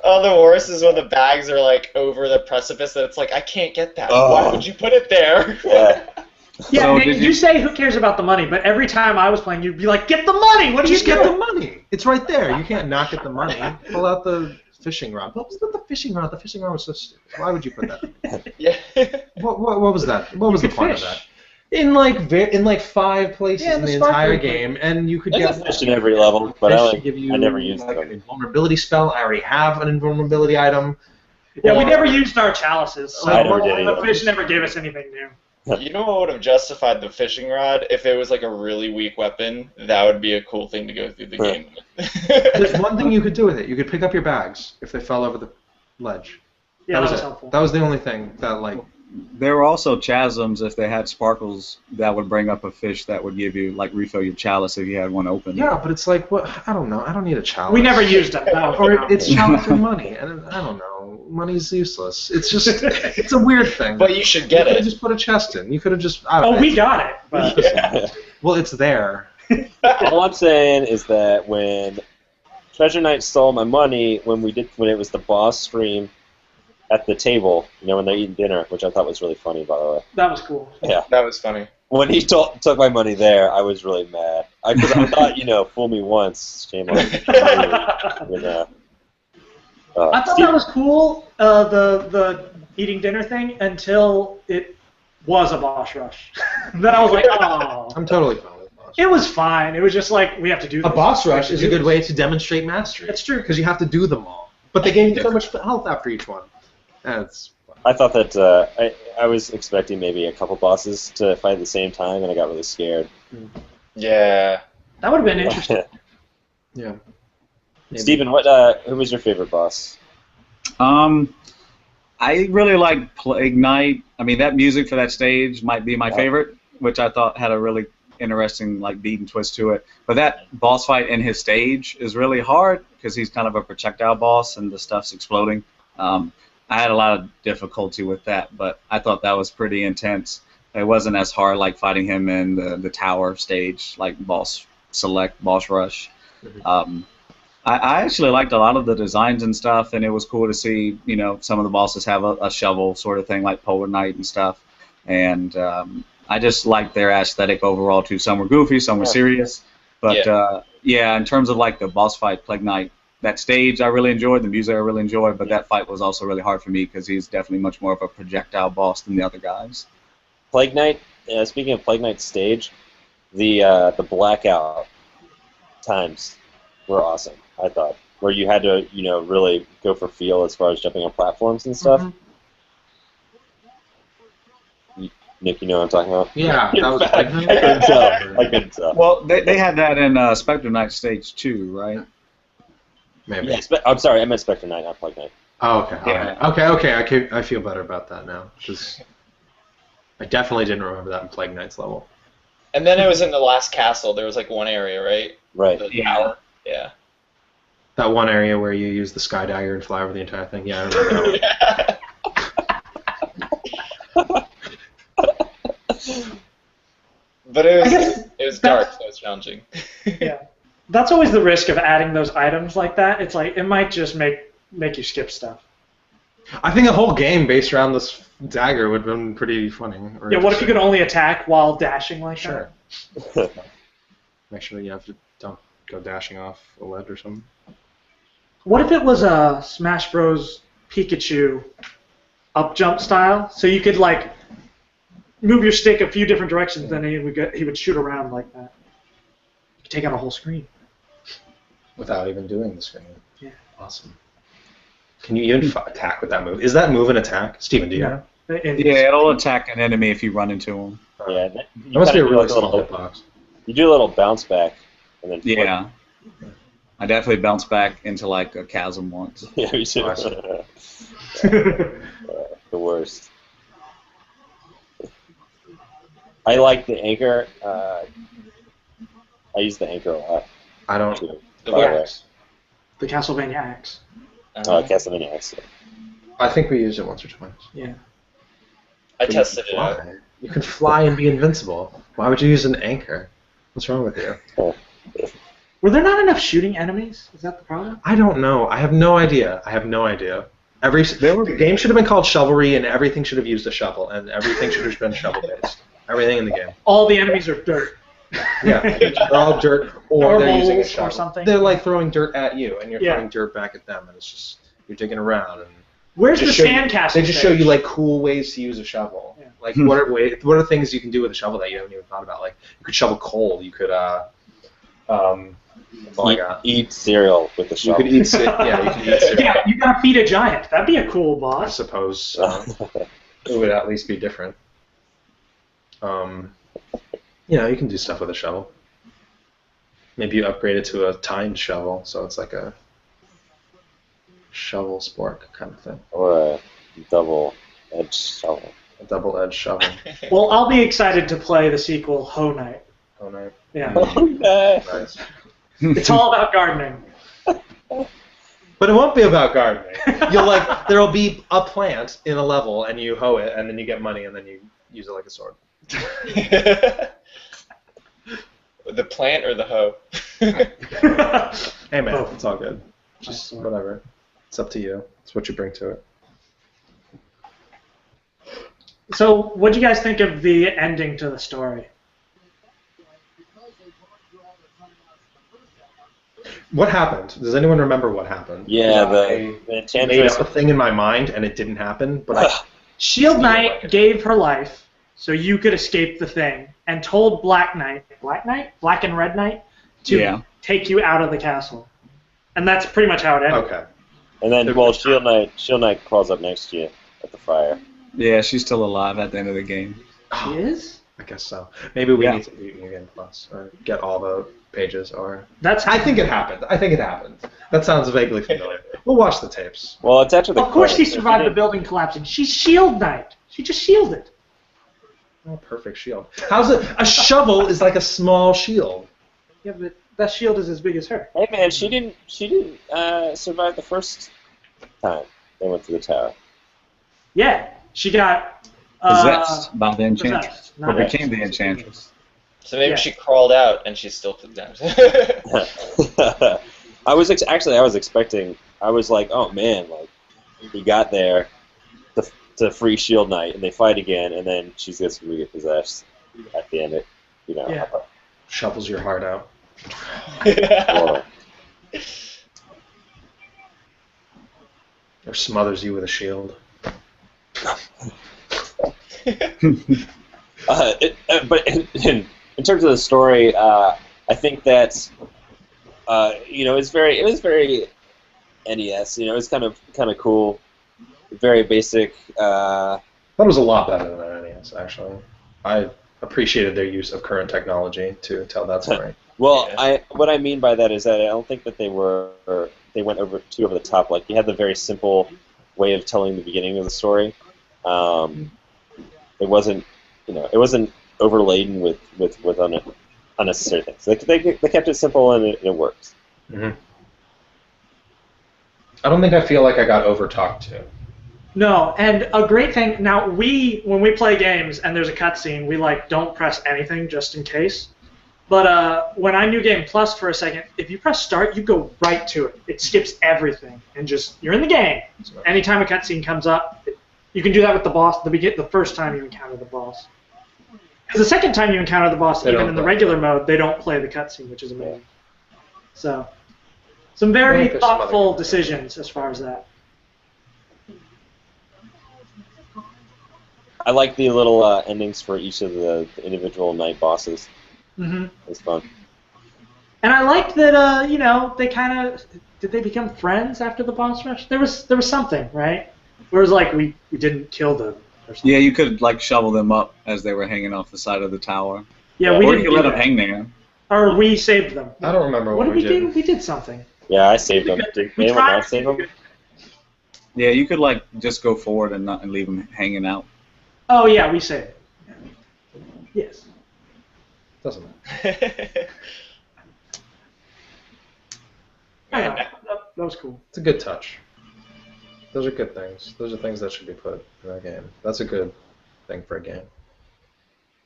Oh, the worst is when the bags are like over the precipice and it's like, I can't get that. Oh. Why would you put it there? Yeah. Yeah, So Nick, did you you- say who cares about the money, but every time I was playing, you'd be like, get the money! What are you Just get the doing? money. It's right there. You can't not get the money. Pull out the fishing rod. What was the fishing rod? The fishing rod was so stupid. Why would you put that? Yeah. What was that? What was the could point fish. of that? In like 5 places Yeah, in the the sparkling entire thing. game, and you could There's a get fish in every level, but fish to give you I never used like them. an invulnerability spell. I already have an invulnerability item. Yeah, we Or- never used our chalices, so I never did the either. fish never gave us anything new. You know what would have justified the fishing rod? If it was like a really weak weapon, that would be a cool thing to go through the game with. There's one thing you could do with it. You could pick up your bags if they fell over the ledge. Yeah, that was it. helpful. That was the only thing that like. There were also chasms if they had sparkles that would bring up a fish that would give you, like, refill your chalice if you had one open. Yeah, but it's like what? I don't know. I don't need a chalice. We never used them. That was Or it's chalice and money, and I don't know. Money's useless. It's just it's a weird thing. But you should you get could have it. just put a chest in. You could have just. I don't Oh, know. we got it. But Well, it's there. All I'm saying is that when Treasure Knight stole my money when it was the boss stream at the table, you know, when they're eating dinner, which I thought was really funny, by the way. that was cool. Yeah. That was funny. When he took my money there, I was really mad. Because I thought, you know, fool me once, shame on you. You know. I thought that was cool, the eating dinner thing, until it was a boss rush. Then I was like, oh. I'm totally fine with boss. It was fine. It was just like, we have to do this. A boss We have rush to is do a good this. way to demonstrate mastery. That's true. Because you have to do them all. But they gave you so much health after each one. That's. I thought that I was expecting maybe a couple bosses to fight at the same time, and I got really scared. Yeah. That would have been interesting. Yeah. Maybe. Steven, who was your favorite boss? I really like Plague Knight. I mean, that music for that stage might be my favorite, which I thought had a really interesting like beat and twist to it. But that boss fight in his stage is really hard because he's kind of a projectile boss and the stuff's exploding. I had a lot of difficulty with that, but I thought that was pretty intense. It wasn't as hard like fighting him in the tower stage, like boss rush. I actually liked a lot of the designs and stuff, and it was cool to see, you know, some of the bosses have a shovel sort of thing like Polar Knight and stuff. And I just liked their aesthetic overall too. Some were goofy, some were serious. But yeah, in terms of like the boss fight, Plague Knight that stage I really enjoyed, the music I really enjoyed, but that fight was also really hard for me because he's definitely much more of a projectile boss than the other guys. Plague Knight. Speaking of Plague Knight stage, the blackout times were awesome. I thought, where you had to really go for feel as far as jumping on platforms and stuff. Mhm. Nick, you know what I'm talking about? Yeah, that was I couldn't tell. I couldn't tell. Well, they had that in Spectre Knight stage 2, right? maybe. Yeah, I'm sorry, I meant Spectre Knight, not Plague Knight. Oh, okay. Yeah. Okay. I feel better about that now, because I definitely didn't remember that in Plague Knight's level. And then it was in the last castle. There was like one area, right? Right. The Yeah. tower. Yeah. That one area where you use the sky dagger and fly over the entire thing. Yeah, I remember that one. But it I guess was dark, so it was challenging. Yeah. That's always the risk of adding those items like that. It's like it might just make you skip stuff. I think a whole game based around this dagger would have been pretty funny. Or Yeah, what if you interesting. could only attack while dashing like Sure. that? Make sure you have to don't go dashing off a ledge or something. What if it was a Smash Bros. Pikachu up jump style? So you could like move your stick a few different directions, then he would shoot around like that. You could take out a whole screen. Without even doing the screen. Yeah. Awesome. Can you even attack with that move? Is that move an attack? Steven, do you know? Yeah, it'll attack an enemy if you run into him. Yeah, That must be a really small little. hitbox. You do a little bounce back, and then flip. Yeah. I definitely bounced back into like a chasm once. Yeah, me too. Awesome. The worst. I like the anchor. I use the anchor a lot. I don't. Too. The By the way. wax. The Castlevania axe. Castlevania X. I think we used it once or twice. Yeah. I But tested you it can out. fly. You can fly and be invincible. Why would you use an anchor? What's wrong with you? Were there not enough shooting enemies? Is that the problem? I don't know. I have no idea. The game should have been called Shovelry, and everything should have used a shovel, and everything should have been shovel-based. Everything in the game. All the enemies are dirt. Yeah, they're all dirt, or they're using a moles or shovel. something. They're like throwing dirt at you, and you're Yeah. throwing dirt back at them, and it's just you're digging around. And Where's the Just show you- sandcastle? they just show stage? you like cool ways to use a shovel. Yeah. Like what are things you can do with a shovel that you haven't even thought about? Like you could shovel coal. You could Eat cereal with the you shovel. could eat yeah, you could eat cereal. Yeah, you gotta feed a giant. That'd be a cool I boss. suppose it would at least be different. You can do stuff with a shovel. Maybe you upgrade it to a timed shovel, so it's like a shovel spork kind of thing. Or a double-edged shovel. A double-edged shovel. Well, I'll be excited to play the sequel, Ho Knight. Oh no. Yeah. Nice. It's all about gardening. But it won't be about gardening. There'll be a plant in a level, and you hoe it, and then you get money, and then you use it like a sword. The plant or the hoe? Hey man, Both. it's all good. Just whatever. It's up to you. It's what you bring to it. So, what do you guys think of the ending to the story? What happened? Does anyone remember what happened? Yeah, I the made Enchantress. up a thing in my mind, and it didn't happen. But Shield Knight gave her life so you could escape the thing, and told Black and Red Knight, to take you out of the castle. And that's pretty much how it ended. okay. And then, Shield Knight crawls up next to you at the fire. Yeah, she's still alive at the end of the game. She is? I guess so. Maybe we Yeah. need to beat New Game Plus or get all the pages. Or That's. I think it happened. That sounds vaguely familiar. We'll watch the tapes. Well, it's after the. Of course, she credits. survived the building collapsing. She's Shield Knight. She just shielded. Oh, perfect shield. How's it? A shovel is like a small shield. Yeah, but that shield is as big as her. Hey man, she didn't survive the first time they went to the tower. Yeah, she got Possessed by the Enchantress. possessed, Or not became the Enchantress. So maybe Yeah. she crawled out and she's still down. I was expecting. I was like, oh man, like he got there to free Shield Knight, and they fight again, and then she gets to get possessed at the end. Yeah. Shovels your heart out. Or- Or smothers you with a shield. But in terms of the story, I think that it was very NES. It was kind of cool, very basic. That was a lot better than an NES, actually. I appreciated their use of current technology to tell that story. Well, what I mean by that is that I don't think that they went over the top. Like, you had the very simple way of telling the beginning of the story. It wasn't overladen with unnecessary things. They kept it simple and it worked. Mm-hmm. I don't think I feel like I got over-talked to. No, and a great thing, now when we play games and there's a cutscene, we don't press anything just in case. But when I New Game Plus for a second, if you press start, you go right to it. It skips everything and you're in the game. Anytime a cutscene comes up, you can do that with the boss the first time you encounter the boss. Because the second time you encounter the boss, even in the regular mode, they don't play the cutscene, which is amazing. So, some very thoughtful decisions as far as that. I like the little endings for each of the individual night bosses. Mm-hmm. It was fun. And I liked that, they kind of... Did they become friends after the boss rush? There was something, right? Where it was we didn't kill them or something. Yeah, you could, shovel them up as they were hanging off the side of the tower. Yeah, we or didn't you could let them hang there. Or we saved them. I don't remember what we did. We did something. Yeah, I saved them. Did anyone not save them? Yeah, you could, just go forward and leave them hanging out. Oh, yeah, we saved it. Yes. Doesn't matter. That was cool. It's a good touch. Those are good things. Those are things that should be put in a game. That's a good thing for a game.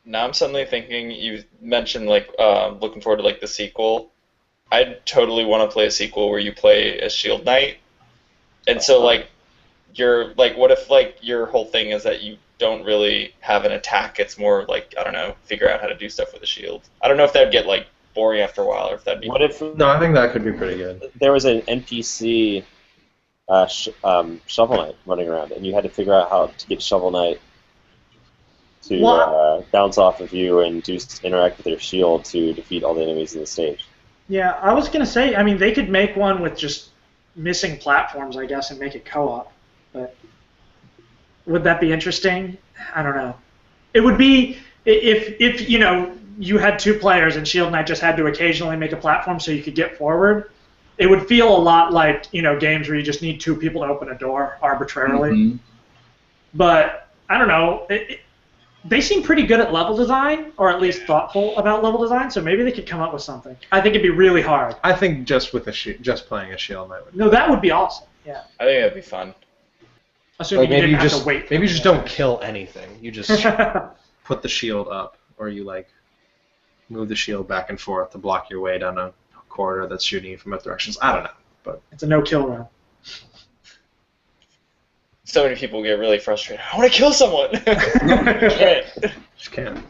Now I'm suddenly thinking, you mentioned looking forward to the sequel. I'd totally want to play a sequel where you play as Shield Knight. And so you're what if your whole thing is that you don't really have an attack, it's more I don't know, figure out how to do stuff with a shield. I don't know if that'd get boring after a while or if that'd be What if No, I think that could be pretty good. there was an NPC Shovel Knight running around, and you had to figure out how to get Shovel Knight to bounce off of you and interact with your shield to defeat all the enemies in the stage. Yeah, I was going to say, they could make one with just missing platforms, I guess, and make it co-op. But would that be interesting? I don't know. It would be if you had two players and Shield Knight just had to occasionally make a platform so you could get forward. It would feel a lot like games where you just need two people to open a door arbitrarily. Mm-hmm. But I don't know. They seem pretty good at level design, or at least thoughtful about level design. So maybe they could come up with something. I think it'd be really hard. I think just with just playing a Shield Knight would. No, that would be awesome. Yeah. I think that'd be fun. Assuming maybe you didn't have to wait. Maybe you just don't kill anything. You just put the shield up, or you move the shield back and forth to block your way down a corridor that's shooting you from both directions. I don't know, but it's a no-kill round. So many people get really frustrated. I want to kill someone. Just can't.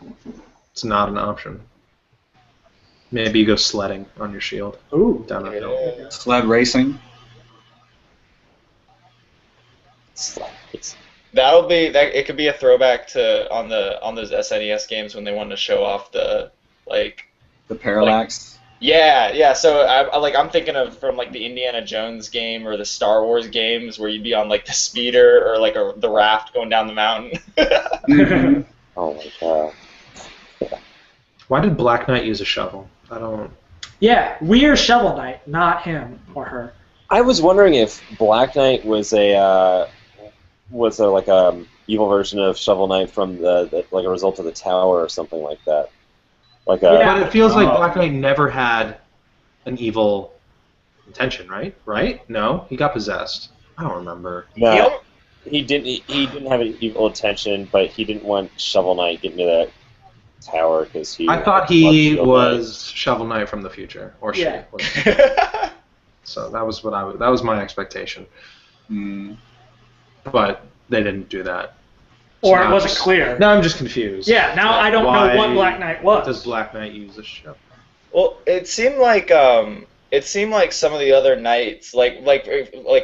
It's not an option. Maybe you go sledding on your shield. Ooh, down a hill. Sled racing. It could be a throwback to on those SNES games when they wanted to show off the parallax. Yeah. So I'm thinking of from the Indiana Jones game or the Star Wars games where you'd be on the speeder or the raft going down the mountain. Mm-hmm. Oh my god. Why did Black Knight use a shovel? I don't. Yeah, we're Shovel Knight, not him or her. I was wondering if Black Knight was a evil version of Shovel Knight from a result of the tower or something like that. But it feels like Black Knight never had an evil intention, right? Right? No, he got possessed. I don't remember. No, he didn't. He didn't have an evil intention, but he didn't want Shovel Knight getting to that tower because he. I thought he was Shovel Knight from the future, or she. Yeah. So that was that was my expectation. Mm. But they didn't do that. Or it wasn't clear. Now I'm just confused. Yeah, now I don't know what Black Knight was. Does Black Knight use a shovel? Well, it seemed like it seemed like some of the other knights, like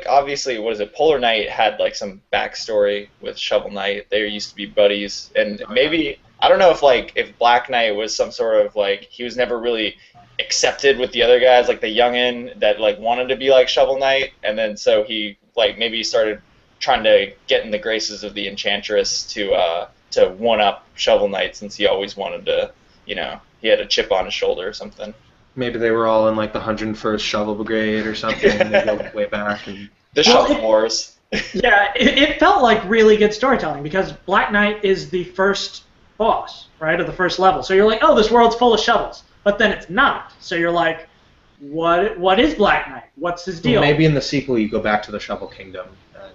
obviously, what is it? Polar Knight had like some backstory with Shovel Knight. They used to be buddies, and maybe I don't know if Black Knight was some sort of like he was never really accepted with the other guys, like the youngin that like wanted to be like Shovel Knight, and then so he like maybe started trying to get in the graces of the Enchantress to one up Shovel Knight since he always wanted to, he had a chip on his shoulder or something. Maybe they were all in like the 101st Shovel Brigade or something. And they go way back. And... The Shovel Wars. Yeah, it felt like really good storytelling because Black Knight is the first boss, right, of the first level. So you're like, oh, this world's full of shovels. But then it's not. So you're like, what is Black Knight? What's his deal? Well, maybe in the sequel you go back to the Shovel Kingdom and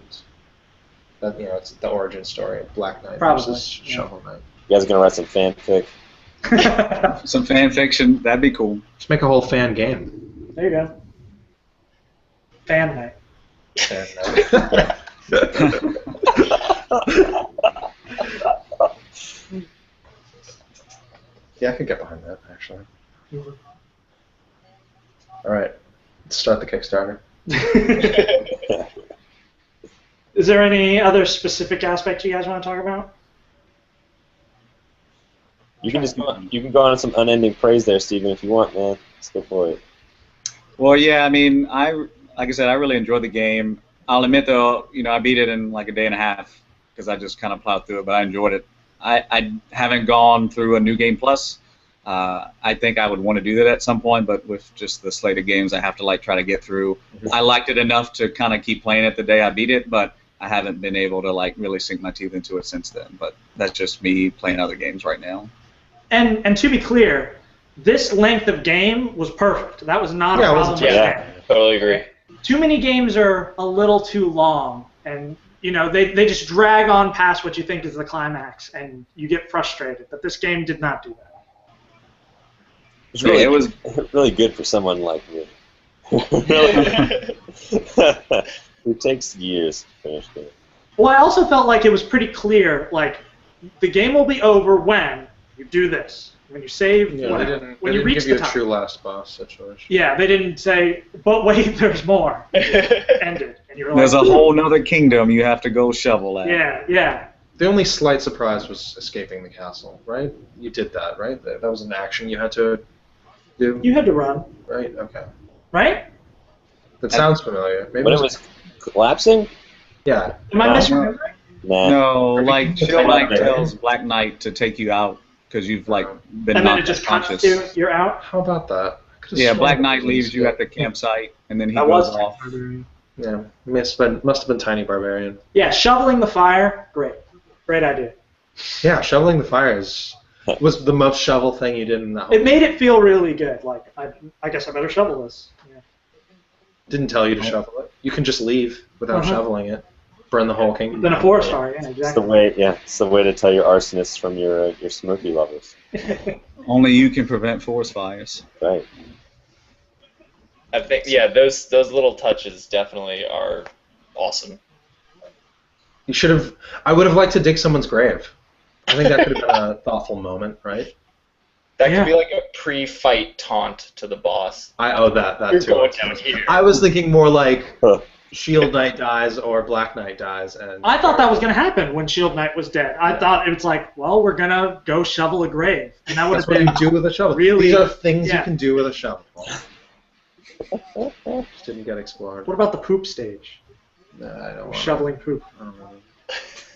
that, it's the origin story of Black Knight versus Shovel Knight. You guys are gonna write some fanfic? Some fan fiction, that'd be cool. Just make a whole fan game. There you go. Fan Knight. Fan Knight. Yeah, I could get behind that, actually. All right, let's start the Kickstarter. Is there any other specific aspect you guys want to talk about? You can go on some unending praise there, Steven, if you want, man. Let's go for it. Well, yeah, I mean, like I said, I really enjoyed the game. I'll admit, though, I beat it in like a day and a half because I just kind of plowed through it, but I enjoyed it. I haven't gone through a New Game Plus. I think I would want to do that at some point, but with just the slate of games I have to try to get through. I liked it enough to kind of keep playing it the day I beat it, but I haven't been able to really sink my teeth into it since then. But that's just me playing other games right now. And to be clear, this length of game was perfect. That was not a problem. Yeah, totally agree. Too many games are a little too long, and they just drag on past what you think is the climax, and you get frustrated. But this game did not do that. It was really good for someone like me. It takes years to finish it. Well, I also felt like it was pretty clear, the game will be over when you do this. When you save, Yeah, whatever. they didn't give you a true last boss situation. Yeah, they didn't say, but wait, there's more. It ended. And you were There's a whole nother kingdom you have to go shovel at. Yeah. The only slight surprise was escaping the castle, right? You did that, right? That was an action you had to do? You had to run. Right? Okay. Right? That sounds familiar. Maybe When it was collapsing? Yeah. Am I misremembering? Nah. No, Shovel Knight tells Black Knight to take you out because you've been And then it knocked just cuts unconscious. to you're out? How about that? Yeah, Black Knight leaves you at the campsite, and then he goes off. Yeah, must have been Tiny Barbarian. Yeah, shoveling the fire, great. Great idea. Yeah, shoveling the fire was the most shovel thing you did in that whole It made it feel really good. I guess I better shovel this. Yeah. Didn't tell you to shovel it. You can just leave without shoveling it. Burn the whole kingdom. Then a 4-star, yeah, exactly. It's the way to tell your arsonists from your smoky lovers. Only you can prevent forest fires. Right. I think those little touches definitely are awesome. You should have. I would have liked to dig someone's grave. I think that could have been a thoughtful moment, right? That could be like a pre-fight taunt to the boss. I owe that You're too. going down here. I was thinking more like Shield Knight dies or Black Knight dies, and I thought that was going to happen when Shield Knight was dead. I thought it was like, well, we're going to go shovel a grave. And that would that's have what been you do with a shovel. really- These are things you yeah. can do with a shovel. Just didn't get explored. What about the poop stage? Nah, I don't want Shoveling poop.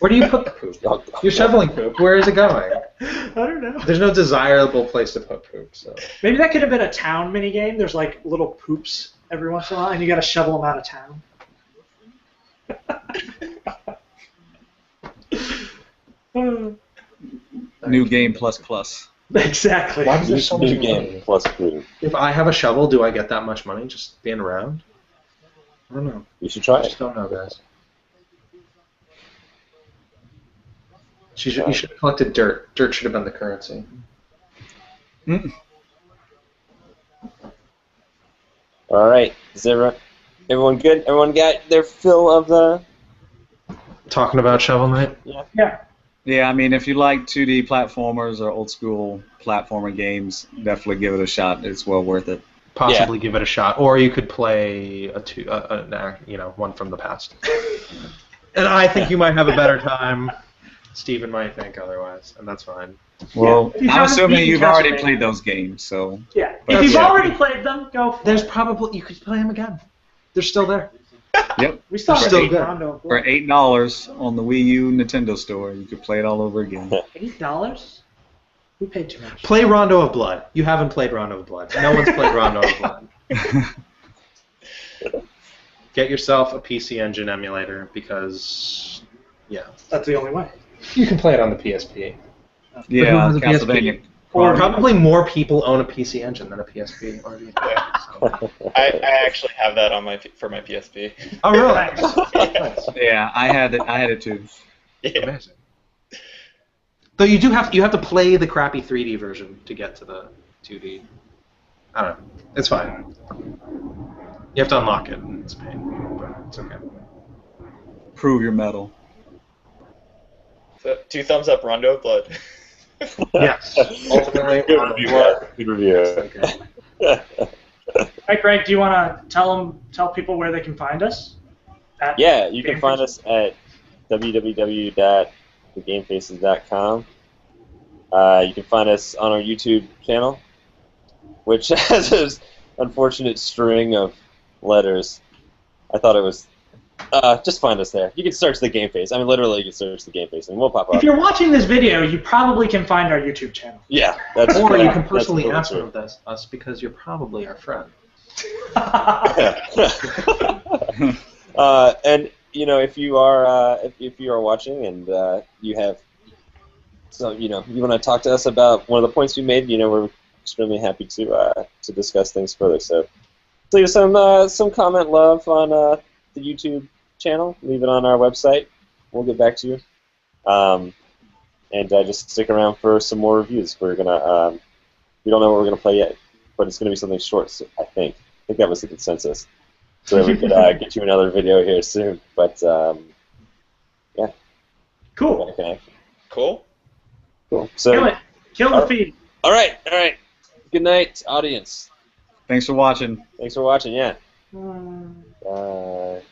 Where do you put the poop? You're shoveling poop. Where is it going? I don't know. There's no desirable place to put poop. So Maybe that could have been a town minigame. There's little poops every once in a while, and you got to shovel them out of town. New game plus. Exactly. why was there so much New money? game plus food. If I have a shovel, do I get that much money just being around? I don't know. You should try I it. just don't know, guys. You should have collected dirt. Dirt should have been the currency. All right. Is everyone good? Everyone got their fill of the... Talking about Shovel Knight? Yeah. Yeah, I mean, if you like 2D platformers or old school platformer games, definitely give it a shot. It's well worth it. possibly give it a shot, or you could play one from the past. And I think you might have a better time. Steven might think otherwise, and that's fine. Well, If you I'm haven't assuming beaten you've already Castlevania- played those games, so Yeah. That's If you've it. already played them, go for There's it. probably you could play them again. They're still there. yep. We still have Still eight good. Rondo of For Blood. $8 on the Wii U Nintendo Store, you could play it all over again. $8? We paid too much. Play Rondo of Blood. You haven't played Rondo of Blood. No one's played Rondo of Blood. Get yourself a PC Engine emulator because, That's the only way. you can play it on the PSP. Yeah, has a Castlevania. Or Probably more people own a PC Engine than a PSP already. So. I actually have that on for my PSP. Oh, really? Nice. Yeah, I had it too. Yeah. Amazing. Though you have to play the crappy 3D version to get to the 2D. I don't know. It's fine. You have to unlock it, and it's a pain, but it's okay. Prove your metal. So, 2 thumbs up, Rondo of Blood. Yes. Ultimately, Good review, Mark. Good review. All right, Greg, do you want to tell people where they can find us? Yeah, you can find us at www.thegamefaces.com. You can find us on our YouTube channel, which has this unfortunate string of letters. I thought it was... just find us there. You can search The Game Face. I mean, literally, you can search The Game Face, and we'll pop up. If you're watching this video, you probably can find our YouTube channel. Yeah, that's Or you can that's personally totally answer true. with us because you're probably our friend. And if you are if you are watching and you have you want to talk to us about one of the points we made, we're extremely happy to discuss things further. So leave us some comment love on the YouTube channel. Leave it on our website. We'll get back to you. And just stick around for some more reviews. We're gonna we don't know what we're gonna play yet, but it's gonna be something short. So I think that was the consensus. So that we could get you another video here soon. But yeah. Cool. Okay. Cool. Cool. So Kill it. Kill the feed. all right. Good night, audience. Thanks for watching. Thanks for watching. Yeah. Mm. Bye.